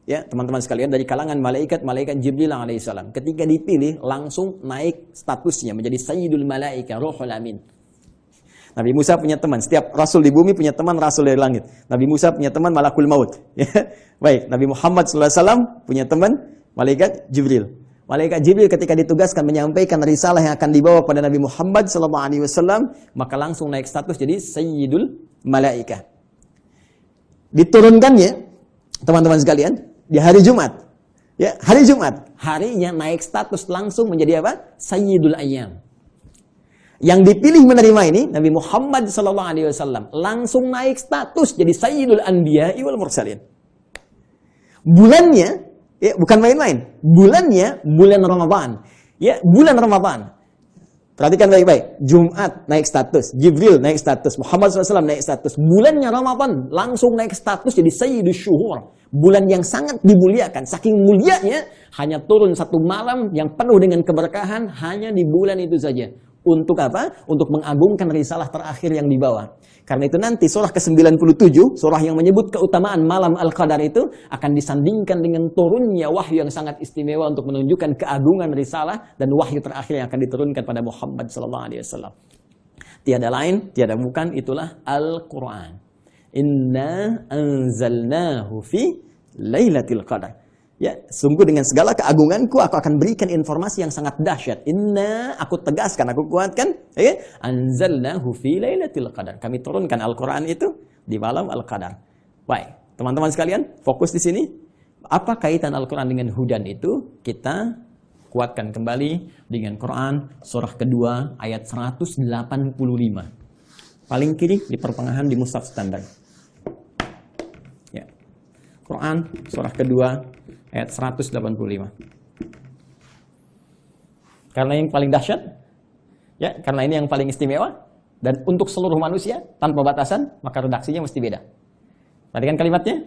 ya, teman-teman sekalian, dari kalangan malaikat Jibril alaihissalam. Ketika dipilih langsung naik statusnya menjadi Sayyidul Malaika, Ruhul Amin. Nabi Musa punya teman. Setiap rasul di bumi punya teman rasul dari langit. Nabi Musa punya teman malakul maut. Ya. Baik, Nabi Muhammad SAW punya teman malaikat Jibril. Malaikat Jibril ketika ditugaskan menyampaikan risalah yang akan dibawa pada Nabi Muhammad SAW, maka langsung naik status jadi Sayyidul Malaikah. Diturunkannya, teman-teman sekalian, di hari Jumat. Ya, hari Jumat, harinya naik status langsung menjadi apa? Sayyidul Ayyam. Yang dipilih menerima ini Nabi Muhammad SAW langsung naik status jadi Sayyidul Anbiya wal Mursalin. Bulannya, ya, bukan main-main. Bulannya bulan Ramadan. Ya, bulan Ramadan. Perhatikan baik-baik. Jumat naik status, Jibril naik status, Muhammad SAW naik status. Bulannya Ramadan langsung naik status jadi Sayyidul Syuhur. Bulan yang sangat dimuliakan. Saking mulianya, hanya turun satu malam yang penuh dengan keberkahan hanya di bulan itu saja. Untuk apa? Untuk mengagungkan risalah terakhir yang dibawa. Karena itu nanti surah ke-97, surah yang menyebut keutamaan malam Al-Qadar itu akan disandingkan dengan turunnya wahyu yang sangat istimewa untuk menunjukkan keagungan risalah dan wahyu terakhir yang akan diturunkan pada Muhammad SAW. Tiada lain, tiada bukan, itulah Al-Quran. Inna anzalnahu fi Lailatul Qadar. Ya, sungguh dengan segala keagunganku aku akan berikan informasi yang sangat dahsyat. Inna, aku tegaskan, aku kuatkan, ya, anzalnahu fi Lailatul Qadar. Kami turunkan Al-Qur'an itu di malam Al-Qadar. Baik, teman-teman sekalian, fokus di sini. Apa kaitan Al-Qur'an dengan hudan itu? Kita kuatkan kembali dengan Quran surah kedua ayat 185. Paling kiri di pertengahan di mushaf standar. Ya. Quran surah kedua ayat 185. Karena yang paling dahsyat, ya, karena ini yang paling istimewa dan untuk seluruh manusia tanpa batasan, maka redaksinya mesti beda. Perhatikan kalimatnya.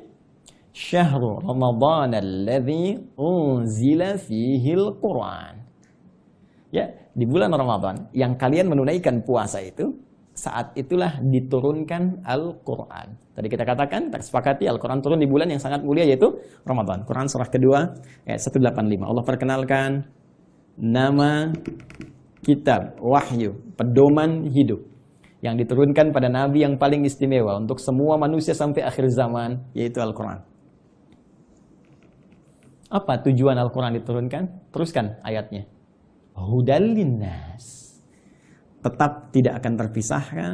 Syahrul Ramadan alladzi unzila fihil Qur'an. Ya, di bulan Ramadan yang kalian menunaikan puasa itu, saat itulah diturunkan Al-Quran. Tadi kita katakan, tersepakati Al-Quran turun di bulan yang sangat mulia yaitu Ramadan. Quran surah kedua ayat 185. Allah perkenalkan nama kitab wahyu, pedoman hidup yang diturunkan pada Nabi yang paling istimewa untuk semua manusia sampai akhir zaman, yaitu Al-Quran. Apa tujuan Al-Quran diturunkan? Teruskan ayatnya. Hudal linnas. Tetap tidak akan terpisahkan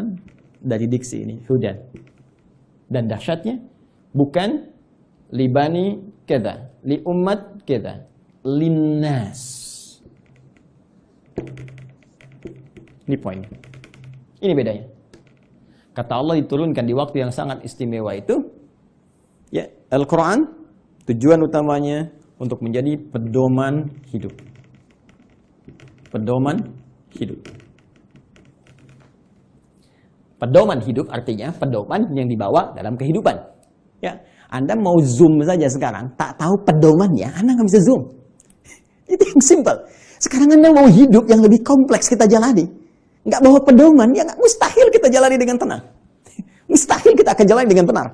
dari diksi ini, hudan. Dan dahsyatnya bukan libani keda, li umat keda, linnas. Ini poin. Ini bedanya. Kata Allah diturunkan di waktu yang sangat istimewa itu, ya, Al-Quran tujuan utamanya untuk menjadi pedoman hidup. Pedoman hidup. Pedoman hidup artinya pedoman yang dibawa dalam kehidupan. Ya, Anda mau zoom saja sekarang, tak tahu pedomannya, Anda nggak bisa zoom. Itu yang simple. Sekarang Anda mau hidup yang lebih kompleks kita jalani, nggak bawa pedoman, ya nggak, mustahil kita jalani dengan tenang. Mustahil kita akan jalani dengan benar.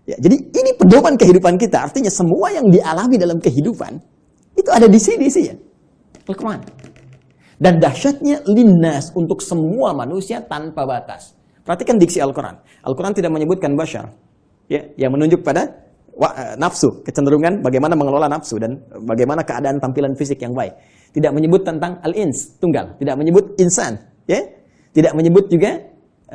Ya, jadi ini pedoman kehidupan kita. Artinya semua yang dialami dalam kehidupan itu ada di sini sih ya. Al-Quran. Dan dahsyatnya linnas untuk semua manusia tanpa batas. Perhatikan diksi Al-Quran. Al-Quran tidak menyebutkan bashar, ya, yang menunjuk pada nafsu, kecenderungan bagaimana mengelola nafsu dan bagaimana keadaan tampilan fisik yang baik. Tidak menyebut tentang al-ins, tunggal. Tidak menyebut insan, ya. Tidak menyebut juga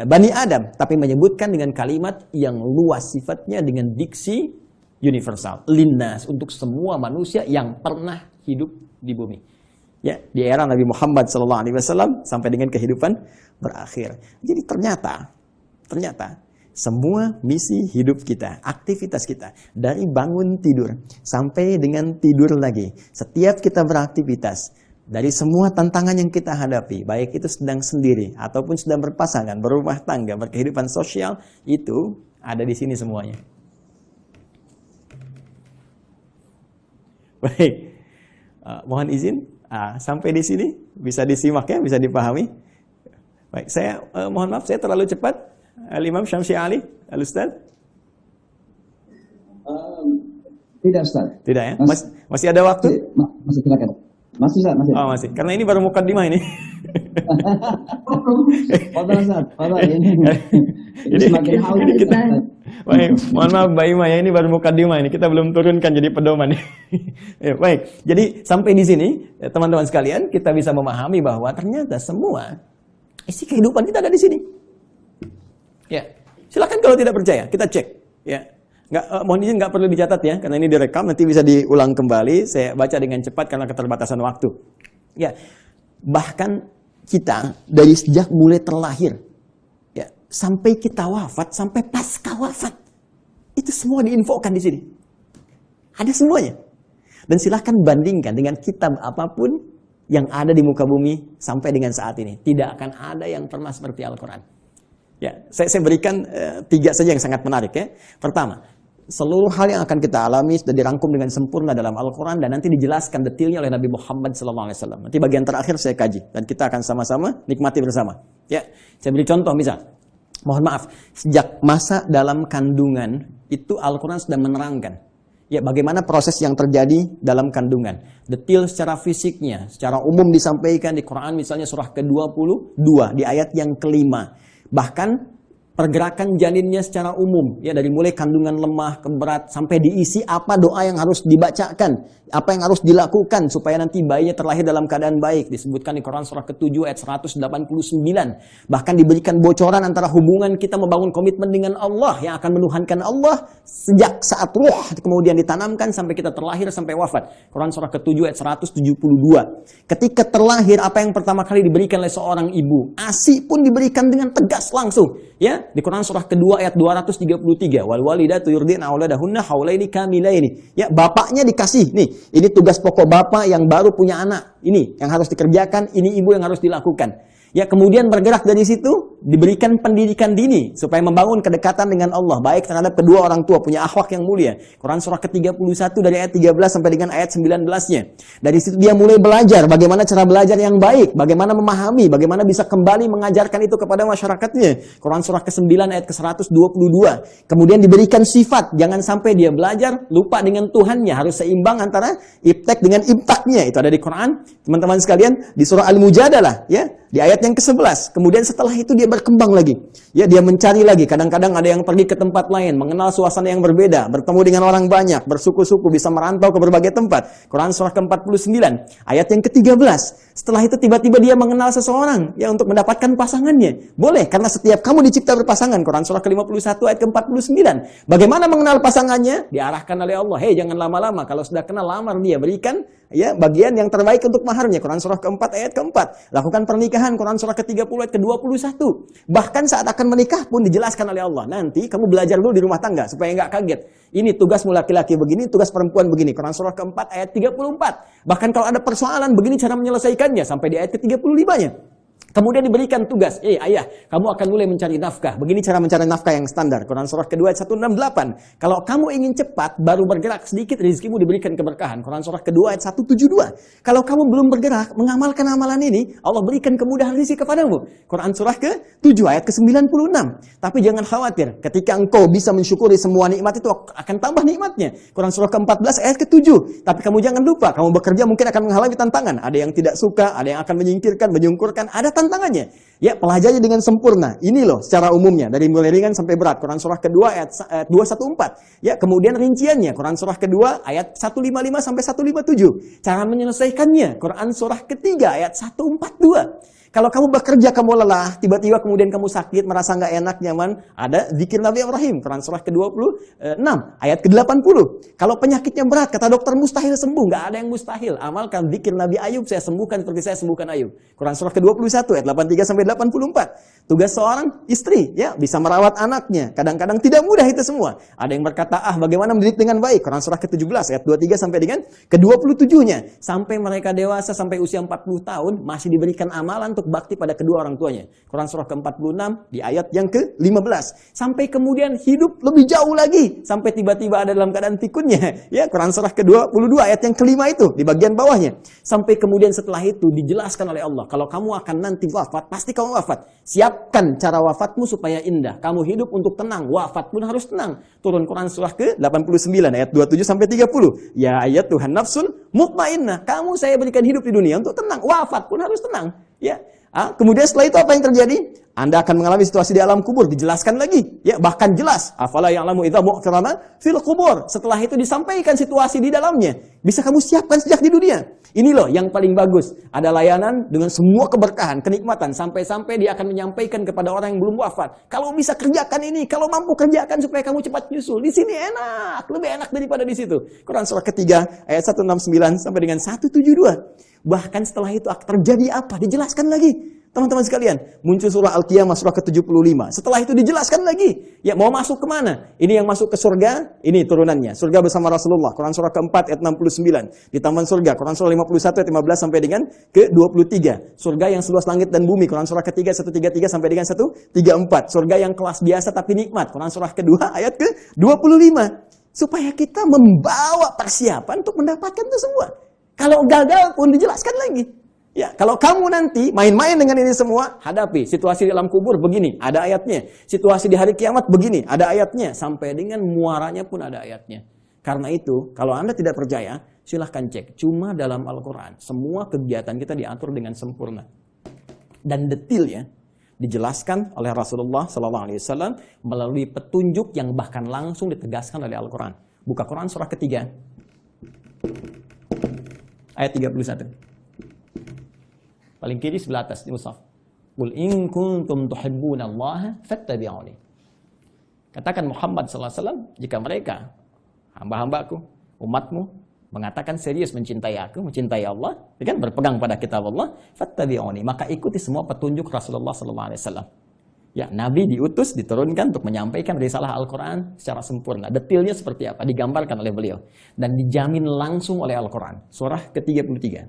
Bani Adam, tapi menyebutkan dengan kalimat yang luas sifatnya dengan diksi universal. Linnas untuk semua manusia yang pernah hidup di bumi. Ya, di era Nabi Muhammad SAW sampai dengan kehidupan berakhir. Jadi ternyata semua misi hidup kita, aktivitas kita, dari bangun tidur sampai dengan tidur lagi, setiap kita beraktivitas, dari semua tantangan yang kita hadapi, baik itu sedang sendiri ataupun sedang berpasangan, berumah tangga, berkehidupan sosial, itu ada di sini semuanya. Baik, mohon izin. Sampai di sini bisa disimak ya, bisa dipahami. Baik, saya mohon maaf saya terlalu cepat. Al-Imam Syamsi Ali, Al-Ustaz. Tidak, Ustaz. Tidak ya? Masih ada waktu? Masih silakan. Masih, Ustaz, masih. Oh, masih. Karena ini baru mukaddimah ini. Fadal Ustaz, Fadal ini semakin haus ini kita, Ustaz. baik, mohon maaf Mbak Ima ya, ini baru mukadimah ini, kita belum turunkan jadi pedoman. Ya, baik, jadi sampai di sini teman-teman sekalian kita bisa memahami bahwa ternyata semua isi kehidupan kita ada di sini. Ya, silakan kalau tidak percaya kita cek. Ya, mohon izin nggak perlu dicatat ya, karena ini direkam nanti bisa diulang kembali. Saya baca dengan cepat karena keterbatasan waktu. Ya, bahkan kita dari sejak mulai terlahir, ya, sampai kita wafat, sampai pasca wafat, itu semua diinfokan di sini. Ada semuanya. Dan silahkan bandingkan dengan kitab apapun yang ada di muka bumi sampai dengan saat ini. Tidak akan ada yang pernah seperti Al-Quran. Ya, saya berikan 3 saja yang sangat menarik ya. Pertama, seluruh hal yang akan kita alami sudah dirangkum dengan sempurna dalam Al-Quran dan nanti dijelaskan detailnya oleh Nabi Muhammad SAW. Nanti bagian terakhir saya kaji dan kita akan sama-sama nikmati bersama. Ya, saya beri contoh misal. Mohon maaf, sejak masa dalam kandungan itu Al-Quran sudah menerangkan ya bagaimana proses yang terjadi dalam kandungan. Detail secara fisiknya, secara umum disampaikan di Quran misalnya surah ke-22 di ayat yang ke-5. Bahkan pergerakan janinnya secara umum, ya dari mulai kandungan lemah ke berat sampai diisi apa doa yang harus dibacakan, apa yang harus dilakukan supaya nanti bayinya terlahir dalam keadaan baik. Disebutkan di Quran surah ke-7 ayat 189. Bahkan diberikan bocoran antara hubungan kita membangun komitmen dengan Allah yang akan menuhankan Allah sejak saat ruh kemudian ditanamkan sampai kita terlahir sampai wafat. Quran surah ke-7 ayat 172. Ketika terlahir apa yang pertama kali diberikan oleh seorang ibu? ASI pun diberikan dengan tegas langsung. Ya, di Quran surah kedua ayat 233, wal walidatu yurdina auladahunna haulaini kamilaini. Ya, bapaknya dikasih, nih, ini tugas pokok bapak yang baru punya anak. Ini yang harus dikerjakan, ini ibu yang harus dilakukan. Ya, kemudian bergerak dari situ, diberikan pendidikan dini supaya membangun kedekatan dengan Allah, baik terhadap kedua orang tua, punya akhlak yang mulia. Quran surah ke-31 dari ayat 13 sampai dengan ayat 19-nya. Dari situ dia mulai belajar bagaimana cara belajar yang baik, bagaimana memahami, bagaimana bisa kembali mengajarkan itu kepada masyarakatnya. Quran surah ke-9 ayat ke-122. Kemudian diberikan sifat, jangan sampai dia belajar lupa dengan Tuhannya, harus seimbang antara iptek dengan imtaknya. Itu ada di Quran, teman-teman sekalian, di surah Al-Mujadalah, ya. Di ayat yang ke-11, kemudian setelah itu dia berkembang lagi. Ya, dia mencari lagi. Kadang-kadang ada yang pergi ke tempat lain, mengenal suasana yang berbeda, bertemu dengan orang banyak, bersuku-suku, bisa merantau ke berbagai tempat. Quran surah ke-49, ayat yang ke-13. Setelah itu tiba-tiba dia mengenal seseorang ya untuk mendapatkan pasangannya. Boleh, karena setiap kamu dicipta berpasangan. Quran surah ke-51 ayat ke-49. Bagaimana mengenal pasangannya? Diarahkan oleh Allah. Hei, jangan lama-lama. Kalau sudah kenal, lamar dia. Berikan ya bagian yang terbaik untuk maharnya. Quran surah ke-4 ayat ke-4. Lakukan pernikahan. Quran surah ke-30 ayat ke-21. Bahkan saat akan menikah pun dijelaskan oleh Allah. Nanti kamu belajar dulu di rumah tangga supaya nggak kaget. Ini tugasmu laki-laki begini, tugas perempuan begini. Quran surah ke-4 ayat 34. Bahkan kalau ada persoalan begini cara menyelesaikannya sampai di ayat ke-35-nya. Kemudian diberikan tugas, ayah, kamu akan mulai mencari nafkah. Begini cara mencari nafkah yang standar. Quran surah kedua ayat 168. Kalau kamu ingin cepat, baru bergerak sedikit, rezekimu diberikan keberkahan. Quran surah kedua ayat 172. Kalau kamu belum bergerak, mengamalkan amalan ini, Allah berikan kemudahan rezeki kepadamu. Quran surah ke-7 ayat ke-96. Tapi jangan khawatir, ketika engkau bisa mensyukuri semua nikmat itu akan tambah nikmatnya. Quran surah ke-14 ayat ke-7. Tapi kamu jangan lupa, kamu bekerja mungkin akan mengalami tantangan. Ada yang tidak suka, ada yang akan menyingkirkan, menyungkurkan, ada tantangannya. Ya, pelajari dengan sempurna. Ini loh secara umumnya dari mulai ringan sampai berat. Quran surah kedua ayat 214. Ya, kemudian rinciannya Quran surah kedua ayat 155 sampai 157. Cara menyelesaikannya Quran surah ketiga ayat 142. Kalau kamu bekerja, kamu lelah, tiba-tiba kemudian kamu sakit, merasa nggak enak, nyaman, ada zikir Nabi Ibrahim, Quran surah ke-26, ayat ke-80. Kalau penyakitnya berat, kata dokter mustahil sembuh, nggak ada yang mustahil. Amalkan zikir Nabi Ayub, saya sembuhkan seperti saya sembuhkan Ayub. Quran surah ke-21, ayat 83 sampai 84. Tugas seorang istri, ya, bisa merawat anaknya. Kadang-kadang tidak mudah itu semua. Ada yang berkata, bagaimana mendidik dengan baik? Quran surah ke-17, ayat 23 sampai dengan ke-27-nya. Sampai mereka dewasa, sampai usia 40 tahun, masih diberikan amalan untuk bakti pada kedua orang tuanya. Quran surah ke-46 di ayat yang ke-15. Sampai kemudian hidup lebih jauh lagi. Sampai tiba-tiba ada dalam keadaan pikunnya. Ya, Quran surah ke-22 ayat yang ke-5 itu di bagian bawahnya. Sampai kemudian setelah itu dijelaskan oleh Allah. Kalau kamu akan nanti wafat, pasti kamu wafat. Siapkan cara wafatmu supaya indah. Kamu hidup untuk tenang. Wafat pun harus tenang. Turun Quran surah ke-89 ayat 27 sampai 30. Ya ayat Tuhan nafsun mutmainnah. Kamu saya berikan hidup di dunia untuk tenang. Wafat pun harus tenang. Ya, Kemudian setelah itu apa yang terjadi? Anda akan mengalami situasi di alam kubur, dijelaskan lagi. Ya, bahkan jelas. Afala ya'lamu idza bu'thira fil qubur. Setelah itu disampaikan situasi di dalamnya. Bisa kamu siapkan sejak di dunia. Ini loh yang paling bagus. Ada layanan dengan semua keberkahan, kenikmatan. Sampai-sampai dia akan menyampaikan kepada orang yang belum wafat. Kalau bisa kerjakan ini, kalau mampu kerjakan supaya kamu cepat nyusul. Di sini enak, lebih enak daripada di situ. Quran surah ketiga, ayat 169 sampai dengan 172. Bahkan setelah itu terjadi apa? Dijelaskan lagi. Teman-teman sekalian, muncul surah Al-Qiyamah surah ke-75. Setelah itu dijelaskan lagi. Ya, mau masuk kemana? Ini yang masuk ke surga, ini turunannya. Surga bersama Rasulullah. Quran surah ke-4 ayat 69. Di taman surga. Quran surah 51 ayat 15 sampai dengan ke-23. Surga yang seluas langit dan bumi. Quran surah ke-3 133 sampai dengan 134. Surga yang kelas biasa tapi nikmat. Quran surah ke-2 ayat ke-25. Supaya kita membawa persiapan untuk mendapatkan itu semua. Kalau gagal pun dijelaskan lagi. Ya, kalau kamu nanti main-main dengan ini semua, hadapi situasi di alam kubur begini, ada ayatnya. Situasi di hari kiamat begini, ada ayatnya. Sampai dengan muaranya pun ada ayatnya. Karena itu, kalau Anda tidak percaya, silahkan cek. Cuma dalam Al-Quran, semua kegiatan kita diatur dengan sempurna. Dan detailnya dijelaskan oleh Rasulullah SAW melalui petunjuk yang bahkan langsung ditegaskan oleh Al-Quran. Buka Quran surah ketiga, ayat 31. Paling kiri sebelah atas di mushaf. Qul in kuntum tuhibbunallaha fattabi'uni. Katakan Muhammad sallallahu alaihi wasallam, jika mereka hamba-hambaku, umatmu mengatakan serius mencintai aku, mencintai Allah, ya kan, berpegang pada kitab Allah, fattabi'uni, maka ikuti semua petunjuk Rasulullah sallallahu alaihi wasallam. Ya, Nabi diutus, diturunkan untuk menyampaikan risalah Al-Quran secara sempurna. Detailnya seperti apa, digambarkan oleh beliau. Dan dijamin langsung oleh Al-Quran. Surah ke-33.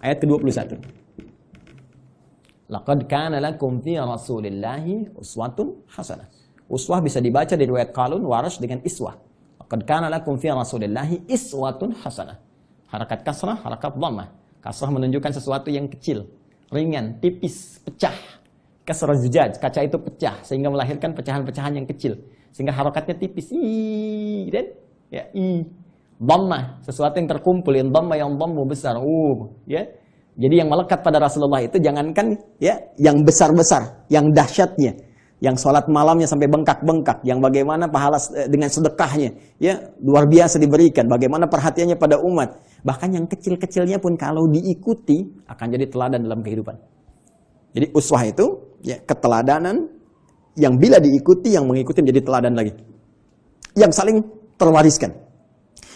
Ayat ke-21. Laqad kana lakum fi Rasulillahi uswatun hasanah. Uswah bisa dibaca di riwayat Qalun, Warash dengan iswah. Laqad kana lakum fi Rasulillahi iswatun hasanah. Harakat kasrah, harakat dhammah. Kasrah menunjukkan sesuatu yang kecil, ringan, tipis, pecah. Kasrah zujaj, kaca itu pecah sehingga melahirkan pecahan-pecahan yang kecil. Sehingga harakatnya tipis. Dan ya, dhammah, sesuatu yang terkumpul, yang dhammah yang dhammu besar. Ya. Jadi yang melekat pada Rasulullah itu jangankan ya yang besar-besar, yang dahsyatnya, yang sholat malamnya sampai bengkak-bengkak, yang bagaimana pahala dengan sedekahnya, ya luar biasa diberikan, bagaimana perhatiannya pada umat. Bahkan yang kecil-kecilnya pun kalau diikuti akan jadi teladan dalam kehidupan. Jadi uswah itu ya keteladanan yang bila diikuti, yang mengikuti menjadi teladan lagi. Yang saling terwariskan.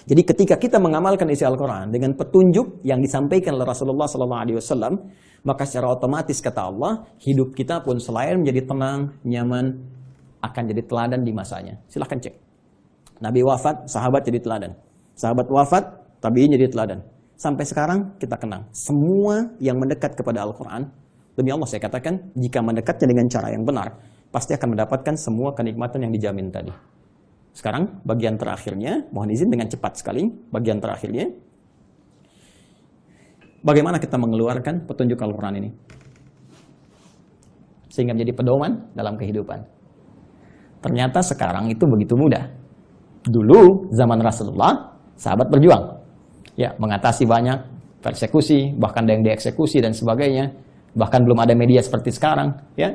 Jadi ketika kita mengamalkan isi Al-Quran dengan petunjuk yang disampaikan oleh Rasulullah SAW, maka secara otomatis kata Allah, hidup kita pun selain menjadi tenang, nyaman, akan jadi teladan di masanya. Silahkan cek. Nabi wafat, sahabat jadi teladan. Sahabat wafat, tabi'in jadi teladan. Sampai sekarang kita kenang. Semua yang mendekat kepada Al-Quran, demi Allah saya katakan, jika mendekatnya dengan cara yang benar, pasti akan mendapatkan semua kenikmatan yang dijamin tadi. Sekarang bagian terakhirnya, mohon izin dengan cepat sekali, bagian terakhirnya. Bagaimana kita mengeluarkan petunjuk Al-Quran ini? Sehingga menjadi pedoman dalam kehidupan. Ternyata sekarang itu begitu mudah. Dulu, zaman Rasulullah, sahabat berjuang. Ya, mengatasi banyak persekusi, bahkan ada yang dieksekusi dan sebagainya. Bahkan belum ada media seperti sekarang, ya.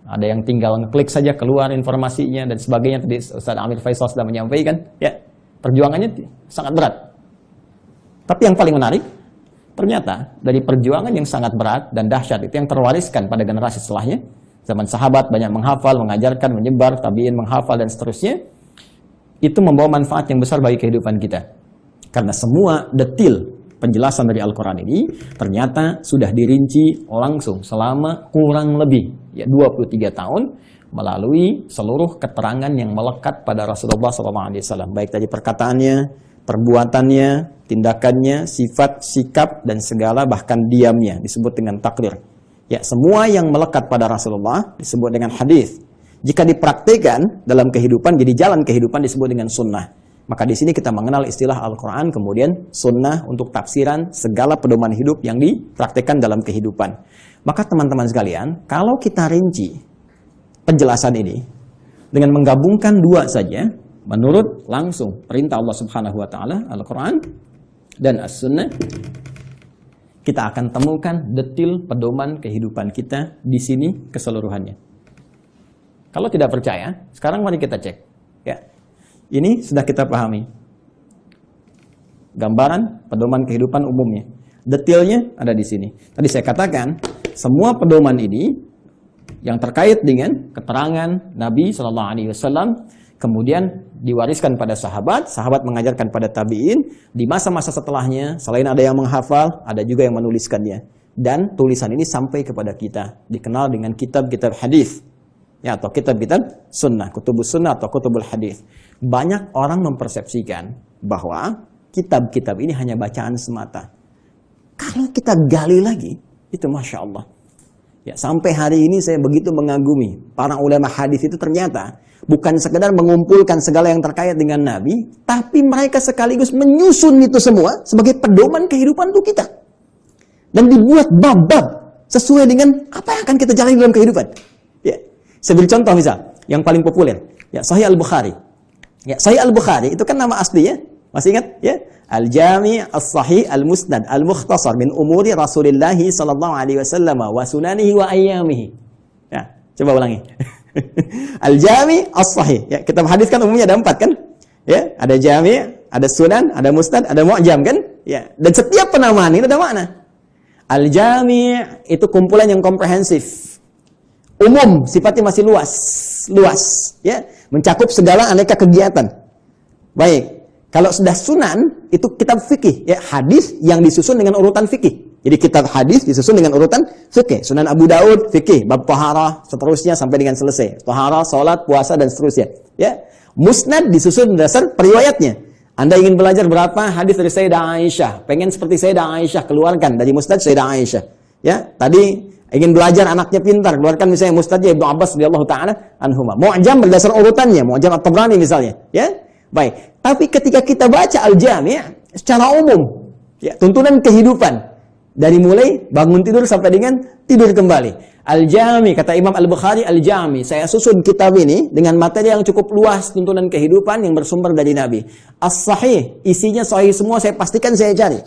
Ada yang tinggal ngeklik saja keluar informasinya dan sebagainya. Tadi Ustaz Amir Faisal sudah menyampaikan, ya, perjuangannya sangat berat. Tapi yang paling menarik, ternyata dari perjuangan yang sangat berat dan dahsyat itu yang terwariskan pada generasi setelahnya. Zaman sahabat banyak menghafal, mengajarkan, menyebar, tabi'in menghafal dan seterusnya. Itu membawa manfaat yang besar bagi kehidupan kita. Karena semua detil penjelasan dari Al-Quran ini ternyata sudah dirinci langsung selama kurang lebih 23 tahun melalui seluruh keterangan yang melekat pada Rasulullah SAW. Baik tadi perkataannya, perbuatannya, tindakannya, sifat, sikap, dan segala bahkan diamnya disebut dengan takdir. Ya, semua yang melekat pada Rasulullah disebut dengan hadis. Jika dipraktikkan dalam kehidupan, jadi jalan kehidupan disebut dengan sunnah. Maka di sini kita mengenal istilah Al-Quran, kemudian sunnah untuk tafsiran segala pedoman hidup yang dipraktikkan dalam kehidupan. Maka teman-teman sekalian, kalau kita rinci penjelasan ini dengan menggabungkan dua saja, menurut langsung perintah Allah Subhanahu wa taala, Al-Quran dan As-Sunnah, kita akan temukan detil pedoman kehidupan kita di sini keseluruhannya. Kalau tidak percaya, sekarang mari kita cek. Ya, ini sudah kita pahami. Gambaran pedoman kehidupan umumnya. Detilnya ada di sini. Tadi saya katakan, semua pedoman ini yang terkait dengan keterangan Nabi SAW, kemudian diwariskan pada sahabat, sahabat mengajarkan pada tabi'in, di masa-masa setelahnya, selain ada yang menghafal, ada juga yang menuliskannya. Dan tulisan ini sampai kepada kita, dikenal dengan kitab-kitab hadis, ya, atau kitab-kitab sunnah, kutubus sunnah atau kutubul hadis. Banyak orang mempersepsikan bahwa kitab-kitab ini hanya bacaan semata. Kalau kita gali lagi, itu Masya Allah. Ya, sampai hari ini saya begitu mengagumi para ulama hadis itu ternyata bukan sekedar mengumpulkan segala yang terkait dengan Nabi, tapi mereka sekaligus menyusun itu semua sebagai pedoman kehidupan untuk kita. Dan dibuat bab-bab sesuai dengan apa yang akan kita jalani dalam kehidupan. Ya, saya beri contoh misal, yang paling populer, ya, Sahih Al-Bukhari. Ya, Sahih Al-Bukhari itu kan nama asli ya. Masih ingat? Ya, Al-Jami' As-Sahih Al-Musnad Al-Mukhtasar min umuri Rasulillah sallallahu alaihi wasallam wa sunanihi wa ayyamihi. Ya, coba ulangi. Al-Jami' As-Sahih. Ya, kitab hadis kan umumnya ada 4 kan? Ya, ada Jami', ada Sunan, ada Musnad, ada Mu'jam kan? Ya, dan setiap penamaan ini ada makna. Al-Jami' itu kumpulan yang komprehensif. Umum, sifatnya masih luas, ya, mencakup segala aneka kegiatan. Baik. Kalau sudah sunan, itu kitab fikih, ya, hadis yang disusun dengan urutan fikih. Jadi kitab hadis disusun dengan urutan fikih. Sunan Abu Daud, fikih, bab taharah, seterusnya sampai dengan selesai. Taharah, salat, puasa, dan seterusnya. Ya. Musnad disusun berdasar periwayatnya. Anda ingin belajar berapa hadis dari Sayyidah Aisyah, pengen seperti Sayyidah Aisyah, keluarkan dari Musnad Sayyidah Aisyah. Ya, tadi ingin belajar anaknya pintar, keluarkan misalnya Musnadnya Ibnu Abbas radhiyallahu taala anhuma. Mu'jam berdasar urutannya, Mu'jam At-Tabrani misalnya, ya. Baik, tapi ketika kita baca Al-Jami' secara umum, ya, tuntunan kehidupan dari mulai bangun tidur sampai dengan tidur kembali. Al-Jami', kata Imam Al-Bukhari, Al-Jami', saya susun kitab ini dengan materi yang cukup luas, tuntunan kehidupan yang bersumber dari Nabi. As-Sahih, isinya sahih semua, saya pastikan saya cari.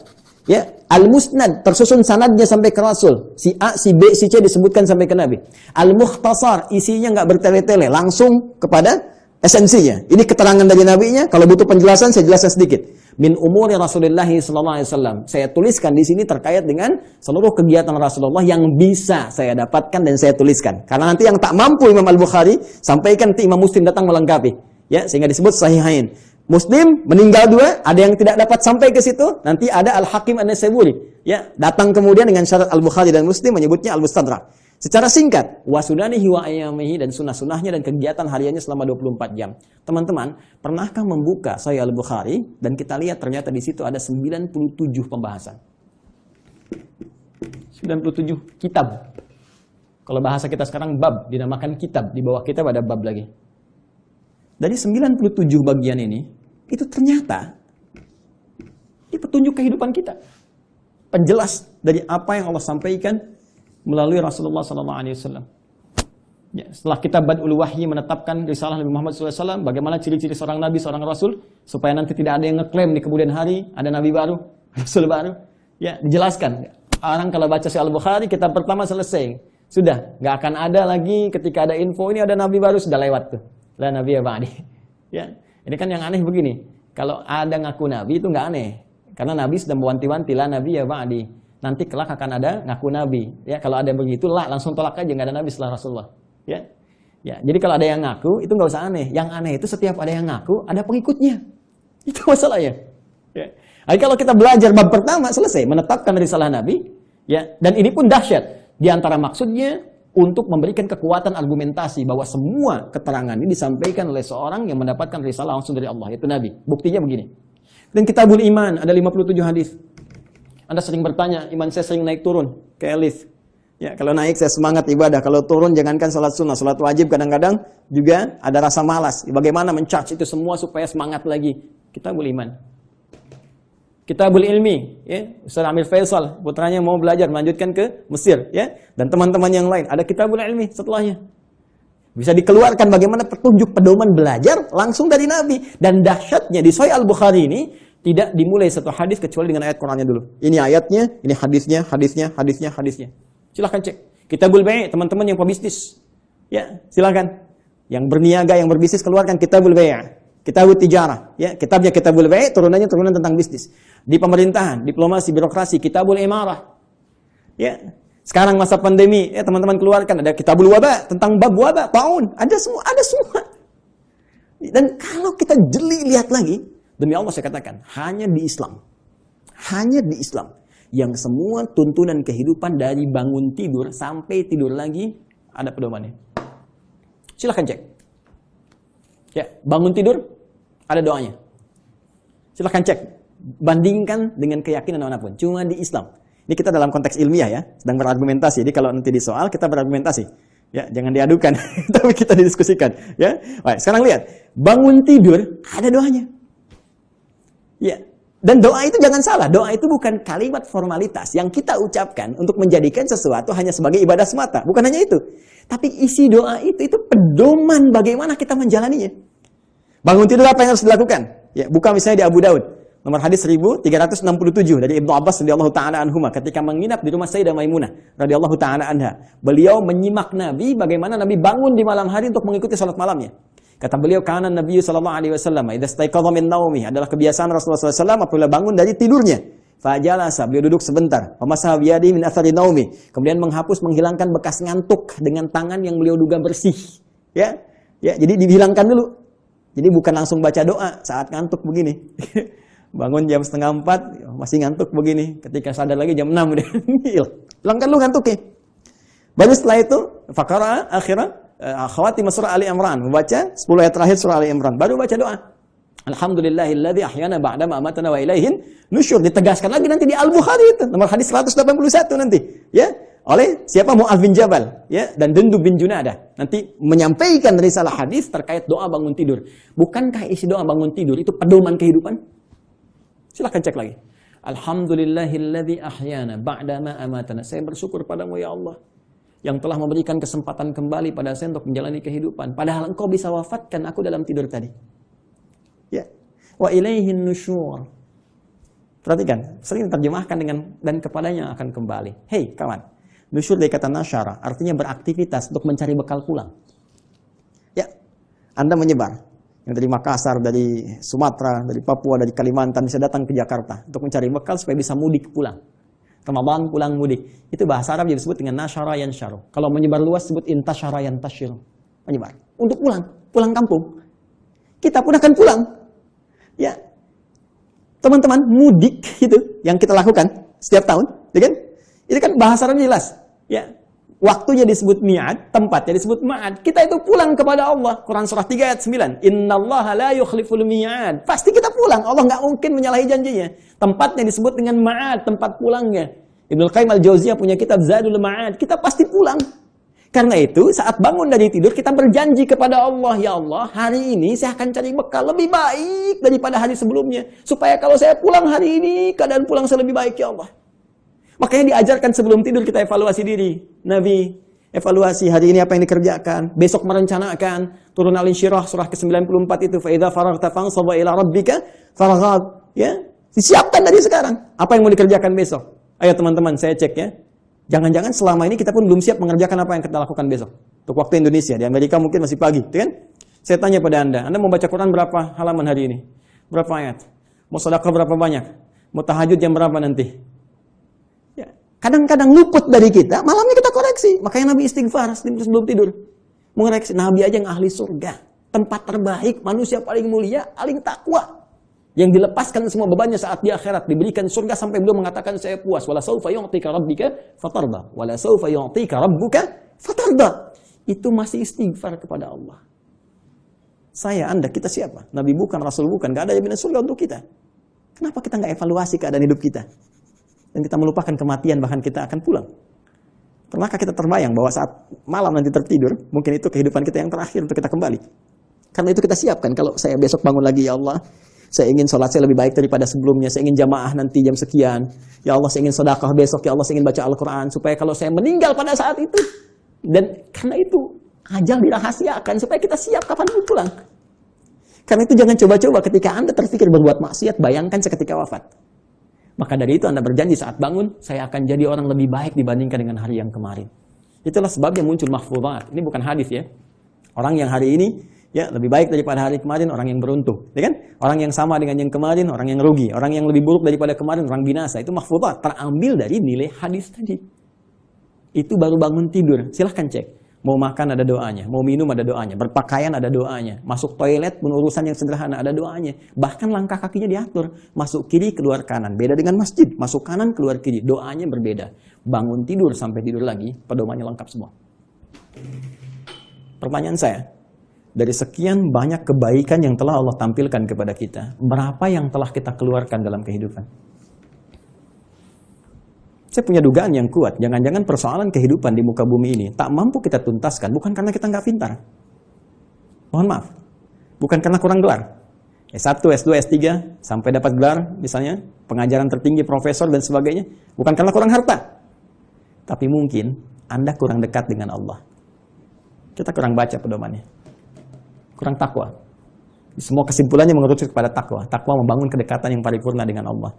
Ya, Al-Musnad, tersusun sanadnya sampai ke Rasul. Si A, si B, si C disebutkan sampai ke Nabi. Al-Mukhtasar, isinya nggak bertele-tele, langsung kepada esensinya. Ini keterangan dari nabinya. Kalau butuh penjelasan, saya jelaskan sedikit. Min umuri Rasulullah sallallahu alaihi wasallam. Saya tuliskan di sini terkait dengan seluruh kegiatan Rasulullah yang bisa saya dapatkan dan saya tuliskan. Karena nanti yang tak mampu Imam Al-Bukhari sampaikan, nanti Imam Muslim datang melengkapi. Ya, sehingga disebut Sahihain. Muslim meninggal 2, ada yang tidak dapat sampai ke situ, nanti ada Al-Hakim An-Naisaburi. Ya, datang kemudian dengan syarat Al-Bukhari dan Muslim menyebutnya Al-Mustadrak. Secara singkat, wa sunanihi wa ayyamihi, dan sunnah-sunnahnya dan kegiatan hariannya selama 24 jam. Teman-teman, pernahkah membuka Sahih Al-Bukhari dan kita lihat ternyata di situ ada 97 pembahasan. 97 kitab. Kalau bahasa kita sekarang bab, dinamakan kitab, di bawah kitab ada bab lagi. Dari 97 bagian ini, itu ternyata ini petunjuk kehidupan kita. Penjelas dari apa yang Allah sampaikan melalui Rasulullah SAW. Ya, setelah kitab Bad'ul Wahyi menetapkan risalah Nabi Muhammad SAW, bagaimana ciri-ciri seorang Nabi, seorang Rasul, supaya nanti tidak ada yang ngeklaim di kemudian hari ada Nabi baru, Rasul baru. Ya, dijelaskan. Orang kalau baca Sahih Al-Bukhari, kitab pertama selesai. Sudah, nggak akan ada lagi ketika ada info ini ada Nabi baru, sudah lewat tuh. La Nabi ya ba'di. Ya, ini kan yang aneh begini. Kalau ada ngaku Nabi itu nggak aneh. Karena Nabi sudah mewanti-wanti, la Nabi ya ba'di. Nanti kelak akan ada ngaku Nabi. Ya, kalau ada begitu lah langsung tolak aja, nggak ada Nabi setelah Rasulullah. Ya, ya. Jadi kalau ada yang ngaku itu nggak usah aneh. Yang aneh itu setiap ada yang ngaku ada pengikutnya. Itu masalahnya. Ya. Jadi kalau kita belajar bab pertama selesai menetapkan risalah Nabi, ya, dan ini pun dahsyat. Di antara maksudnya untuk memberikan kekuatan argumentasi bahwa semua keterangan ini disampaikan oleh seorang yang mendapatkan risalah langsung dari Allah, yaitu Nabi. Buktinya begini. Dan Kitabul Iman ada 57 hadis. Anda sering bertanya, iman saya sering naik turun, kayak lift. Ya, kalau naik saya semangat ibadah, kalau turun jangankan salat sunnah, salat wajib kadang-kadang juga ada rasa malas. Bagaimana men-charge itu semua supaya semangat lagi? Kitabul Iman. Kitabul Ilmi, ya, Ustaz Amir Faisal, putranya mau belajar, melanjutkan ke Mesir, ya, dan teman-teman yang lain. Ada Kitabul Ilmi setelahnya. Bisa dikeluarkan bagaimana petunjuk pedoman belajar langsung dari Nabi. Dan dahsyatnya di Sahih Al-Bukhari ini, Tidak dimulai satu hadis kecuali dengan ayat Qur'annya dulu. Ini ayatnya, ini hadisnya, hadisnya. Silahkan cek. Kitabul Bai', teman-teman yang pebisnis. Ya, silahkan. Yang berniaga, yang berbisnis, keluarkan Kitabul Bai'. Kitabul Tijarah. Ya, kitabnya Kitabul Bai', turunannya turunan tentang bisnis. Di pemerintahan, diplomasi, birokrasi, Kitabul Imarah. Ya, sekarang masa pandemi, ya teman-teman keluarkan ada Kitabul Waba, tentang bab wabah, taun, ada semua. Dan kalau kita jeli lihat lagi, demi Allah saya katakan, hanya di Islam yang semua tuntunan kehidupan dari bangun tidur sampai tidur lagi ada pedomannya. Silahkan cek. Ya, bangun tidur ada doanya. Silahkan cek. Bandingkan dengan keyakinan manapun. Cuma di Islam. Ini kita dalam konteks ilmiah ya, sedang berargumentasi. Jadi kalau nanti di soal kita berargumentasi. Ya, jangan diadukan, tapi kita didiskusikan. Ya, baik. Sekarang lihat, bangun tidur ada doanya. Ya, dan doa itu jangan salah. Doa itu bukan kalimat formalitas yang kita ucapkan untuk menjadikan sesuatu hanya sebagai ibadah semata. Bukan hanya itu, tapi isi doa itu pedoman bagaimana kita menjalaninya. Bangun tidur apa yang harus dilakukan? Ya, buka misalnya di Abu Daud. Nomor hadis 1367 dari Ibnu Abbas radhiyallahu taala anhuma ketika menginap di rumah Sayyidah Maimunah radhiyallahu taala anha. Beliau menyimak Nabi bagaimana Nabi bangun di malam hari untuk mengikuti salat malamnya. Kata beliau, kana Nabi sallallahu alaihi wasallam idza staiqadha min naumi, adalah kebiasaan Rasulullah SAW apabila bangun dari tidurnya. Fajalasa, beliau duduk sebentar. Famasaha biyadihi min athari naumi, kemudian menghilangkan bekas ngantuk dengan tangan yang beliau duga bersih. Ya, jadi dihilangkan dulu. Jadi bukan langsung baca doa saat ngantuk begini. Bangun jam 3:30 masih ngantuk begini, ketika sadar lagi jam 6 udah hilangkan lu ngantuknya. Baru setelah itu faqara akhirah khawatim surah Ali Imran, membaca 10 ayat terakhir surah Ali Imran, baru baca doa alhamdulillahilladzi ahyana ba'da ma amatana wa ilaihin nusyur. Ditegaskan lagi nanti di Al-Bukhari itu nomor hadis 181 nanti ya, oleh siapa? Mu'adz bin Jabal ya, dan Jundub bin Junadah, nanti menyampaikan risalah hadis terkait doa bangun tidur. Bukankah isi doa bangun tidur itu pedoman kehidupan? Silahkan cek lagi. Alhamdulillahilladzi ahyana ba'da ma amatana. Saya bersyukur padamu ya Allah yang telah memberikan kesempatan kembali pada saya untuk menjalani kehidupan. Padahal engkau bisa wafatkan aku dalam tidur tadi. Ya. Wa ilaihin nusyur. Perhatikan, sering terjemahkan dengan dan kepadanya akan kembali. Hei kawan, nusyur dari kata nasyara, artinya beraktivitas untuk mencari bekal pulang. Ya, Anda menyebar. Yang dari Makassar, dari Sumatera, dari Papua, dari Kalimantan bisa datang ke Jakarta untuk mencari bekal supaya bisa mudik pulang. Ramadan pulang mudik. Itu bahasa Arab yang disebut dengan nasyara yansyaru. Kalau menyebar luas disebut intasyara yantasyir. Menyebar. Untuk pulang kampung. Kita pun akan pulang. Ya. Teman-teman, mudik itu yang kita lakukan setiap tahun, ya kan? Itu kan bahasa Arab jelas. Ya. Waktunya disebut mi'ad, tempatnya disebut ma'ad. Kita itu pulang kepada Allah. Quran surah 3 ayat 9. Innallaha la yukhliful mi'ad. Pasti kita pulang. Allah nggak mungkin menyalahi janjinya. Tempatnya disebut dengan ma'ad, tempat pulangnya. Ibnu Qayyim al-Jauziyah punya kitab Zadul Ma'ad. Kita pasti pulang. Karena itu, saat bangun dari tidur, kita berjanji kepada Allah. Ya Allah, hari ini saya akan cari bekal lebih baik daripada hari sebelumnya. Supaya kalau saya pulang hari ini, keadaan pulang saya lebih baik, ya Allah. Makanya diajarkan sebelum tidur kita evaluasi diri. Nabi evaluasi hari ini apa yang dikerjakan, besok merencanakan. Turun Al-Insyirah surah ke-94 itu, fa idza faraghta fansab ila rabbika faraghab. Ya, disiapkan dari sekarang apa yang mau dikerjakan besok. Ayo teman-teman, saya cek ya. Jangan-jangan selama ini kita pun belum siap mengerjakan apa yang kita lakukan besok. Untuk waktu Indonesia, di Amerika mungkin masih pagi, kan? Saya tanya pada Anda mau baca Quran berapa halaman hari ini? Berapa ayat? Mau sedekah berapa banyak? Mau tahajud jam berapa nanti? Kadang-kadang luput dari kita, malamnya kita koreksi. Makanya Nabi istighfar sebelum tidur. Mengoreksi. Nabi aja yang ahli surga. Tempat terbaik, manusia paling mulia, paling takwa. Yang dilepaskan semua bebannya saat di akhirat. Diberikan surga sampai beliau mengatakan saya puas. Wala sawfa yu'tika rabbika fatarda. Wala sawfa yu'tika rabbuka fatarda. Itu masih istighfar kepada Allah. Saya, Anda, kita siapa? Nabi bukan, Rasul bukan. Gak ada jaminan surga untuk kita. Kenapa kita gak evaluasi keadaan hidup kita? Dan kita melupakan kematian, bahkan kita akan pulang. Pernahkah kita terbayang bahwa saat malam nanti tertidur, mungkin itu kehidupan kita yang terakhir untuk kita kembali. Karena itu kita siapkan, kalau saya besok bangun lagi, ya Allah, saya ingin sholat saya lebih baik daripada sebelumnya, saya ingin jamaah nanti jam sekian, ya Allah saya ingin sedekah besok, ya Allah saya ingin baca Al-Quran, supaya kalau saya meninggal pada saat itu, dan karena itu, ajal dirahasiakan, supaya kita siap kapan pulang. Karena itu jangan coba-coba ketika Anda terpikir berbuat maksiat, bayangkan seketika wafat. Maka dari itu Anda berjanji saat bangun, saya akan jadi orang lebih baik dibandingkan dengan hari yang kemarin. Itulah sebabnya muncul mahfuzat. Ini bukan hadis ya. Orang yang hari ini ya lebih baik daripada hari kemarin, orang yang beruntung, ya kan? Orang yang sama dengan yang kemarin, orang yang rugi. Orang yang lebih buruk daripada kemarin, orang binasa. Itu mahfuzat, terambil dari nilai hadis tadi. Itu baru bangun tidur. Silahkan cek. Mau makan ada doanya, mau minum ada doanya, berpakaian ada doanya, masuk toilet pun urusan yang sederhana ada doanya. Bahkan langkah kakinya diatur, masuk kiri keluar kanan. Beda dengan masjid, masuk kanan keluar kiri, doanya berbeda. Bangun tidur sampai tidur lagi, pedomannya lengkap semua. Pertanyaan saya, dari sekian banyak kebaikan yang telah Allah tampilkan kepada kita, berapa yang telah kita keluarkan dalam kehidupan? Saya punya dugaan yang kuat, jangan-jangan persoalan kehidupan di muka bumi ini tak mampu kita tuntaskan, bukan karena kita nggak pintar. Mohon maaf, bukan karena kurang gelar. S1, S2, S3, sampai dapat gelar, misalnya, pengajaran tertinggi, profesor, dan sebagainya. Bukan karena kurang harta. Tapi mungkin Anda kurang dekat dengan Allah. Kita kurang baca pedomannya. Kurang takwa. Semua kesimpulannya mengerucut kepada takwa. Takwa membangun kedekatan yang paripurna dengan Allah.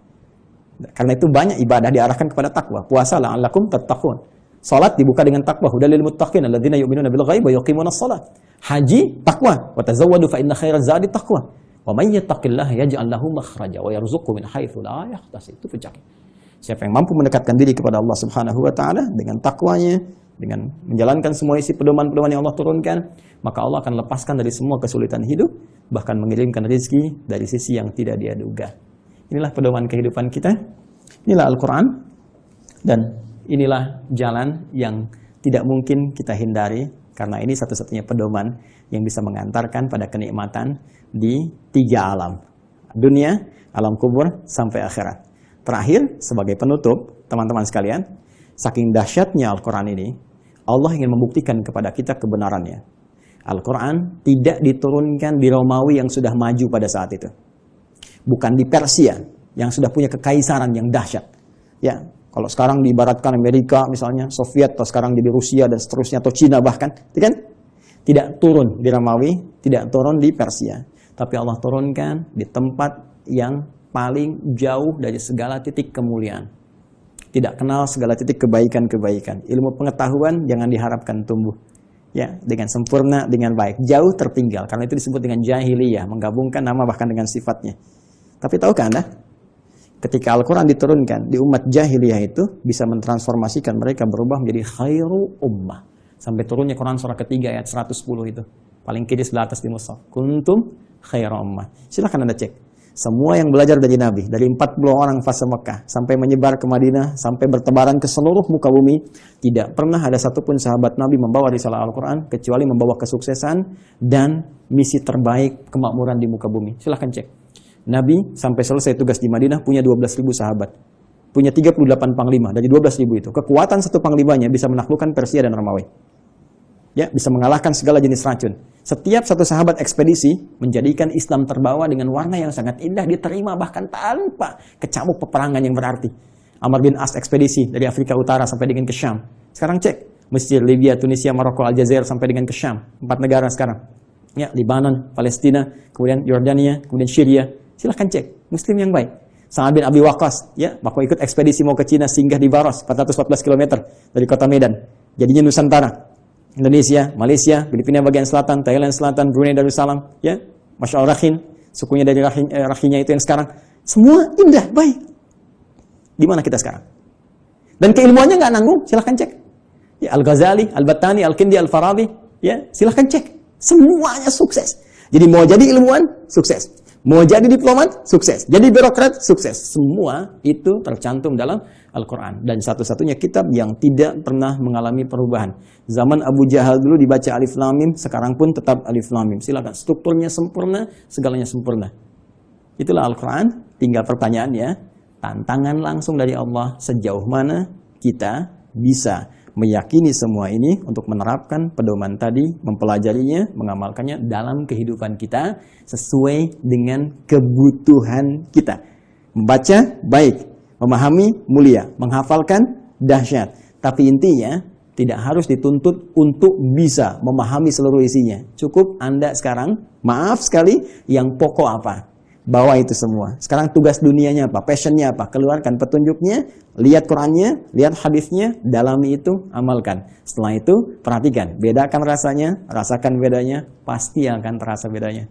Karena itu banyak ibadah diarahkan kepada takwa. Puasa la'allakum tattaqun. Salat dibuka dengan takwa. Hudal lil muttaqin alladzina yu'minuna bil ghaib wa yuqimunas shalah. Haji takwa. Wa tazawwadu fa inna khairaz zadi taqwa. Wa may yattaqillaha yaj'al lahu makhraja wa yarzuqhu min haitsu la yahtasib. Itu pencakap. Siapa yang mampu mendekatkan diri kepada Allah Subhanahu wa taala dengan takwanya, dengan menjalankan semua isi pedoman-pedoman yang Allah turunkan, maka Allah akan lepaskan dari semua kesulitan hidup, bahkan mengirimkan rezeki dari sisi yang tidak dia duga. Inilah pedoman kehidupan kita, inilah Al-Quran, dan inilah jalan yang tidak mungkin kita hindari, karena ini satu-satunya pedoman yang bisa mengantarkan pada kenikmatan di 3 alam. Dunia, alam kubur, sampai akhirat. Terakhir, sebagai penutup, teman-teman sekalian, saking dahsyatnya Al-Quran ini, Allah ingin membuktikan kepada kita kebenarannya. Al-Quran tidak diturunkan di Romawi yang sudah maju pada saat itu. Bukan di Persia yang sudah punya kekaisaran yang dahsyat. Ya, kalau sekarang diibaratkan Amerika misalnya, Soviet, atau sekarang jadi Rusia dan seterusnya, atau Cina bahkan, kan? Tidak turun di Romawi, tidak turun di Persia. Tapi Allah turunkan di tempat yang paling jauh dari segala titik kemuliaan. Tidak kenal segala titik kebaikan-kebaikan. Ilmu pengetahuan jangan diharapkan tumbuh. Ya, dengan sempurna, dengan baik. Jauh tertinggal, karena itu disebut dengan jahiliyah, menggabungkan nama bahkan dengan sifatnya. Tapi tahukah Anda, ketika Al-Quran diturunkan di umat jahiliyah itu, bisa mentransformasikan mereka berubah menjadi khairu ummah. Sampai turunnya Quran surah ketiga ayat 110 itu. Paling kiri sebelah atas di mushaf. Kuntum khairu ummah. Silahkan Anda cek. Semua yang belajar dari Nabi, dari 40 orang fase Mekah, sampai menyebar ke Madinah, sampai bertebaran ke seluruh muka bumi, tidak pernah ada satupun sahabat Nabi membawa risalah Al-Quran, kecuali membawa kesuksesan dan misi terbaik kemakmuran di muka bumi. Silahkan cek. Nabi sampai selesai tugas di Madinah punya 12.000 sahabat. Punya 38 panglima dari 12.000 itu. Kekuatan satu panglimanya bisa menaklukkan Persia dan Romawi. Ya, bisa mengalahkan segala jenis racun. Setiap satu sahabat ekspedisi menjadikan Islam terbawa dengan warna yang sangat indah, diterima bahkan tanpa kecamuk peperangan yang berarti. Amr bin As ekspedisi dari Afrika Utara sampai dengan ke Syam. Sekarang cek, Mesir, Libya, Tunisia, Maroko, Aljazair sampai dengan ke Syam. 4 negara sekarang. Ya, Libanon, Palestina, kemudian Yordania, kemudian Syria. Silahkan cek, Muslim yang baik. Sa'ad bin Abi Waqqas, ya, waktu ikut ekspedisi mau ke Cina, singgah di Baros, 414 km dari kota Medan. Jadinya Nusantara. Indonesia, Malaysia, Filipina bagian selatan, Thailand selatan, Brunei Darussalam, ya, Masya Allah Rakhin, sukunya dari Rakhinya itu yang sekarang. Semua indah, baik. Di mana kita sekarang? Dan keilmuannya nggak nanggung, silahkan cek. Ya, Al-Ghazali, Al-Battani, Al-Kindi, Al-Farabi, ya, silahkan cek. Semuanya sukses. Jadi mau jadi ilmuwan, sukses. Mau jadi diplomat, sukses. Jadi birokrat, sukses. Semua itu tercantum dalam Al-Quran. Dan satu-satunya kitab yang tidak pernah mengalami perubahan. Zaman Abu Jahal dulu dibaca Alif Lam Mim, sekarang pun tetap Alif Lam Mim. Silakan, strukturnya sempurna, segalanya sempurna. Itulah Al-Quran. Tinggal pertanyaannya, tantangan langsung dari Allah, sejauh mana kita bisa meyakini semua ini untuk menerapkan pedoman tadi, mempelajarinya, mengamalkannya dalam kehidupan kita sesuai dengan kebutuhan kita. Membaca baik, memahami mulia, menghafalkan dahsyat. Tapi intinya Tidak harus dituntut untuk bisa memahami seluruh isinya. Cukup Anda sekarang, maaf sekali, yang pokok apa? Bawa itu semua. Sekarang tugas dunianya apa? Passionnya apa? Keluarkan petunjuknya, lihat Qurannya, lihat hadisnya, dalami itu, amalkan. Setelah itu, perhatikan. Bedakan rasanya, rasakan bedanya, pasti akan terasa bedanya.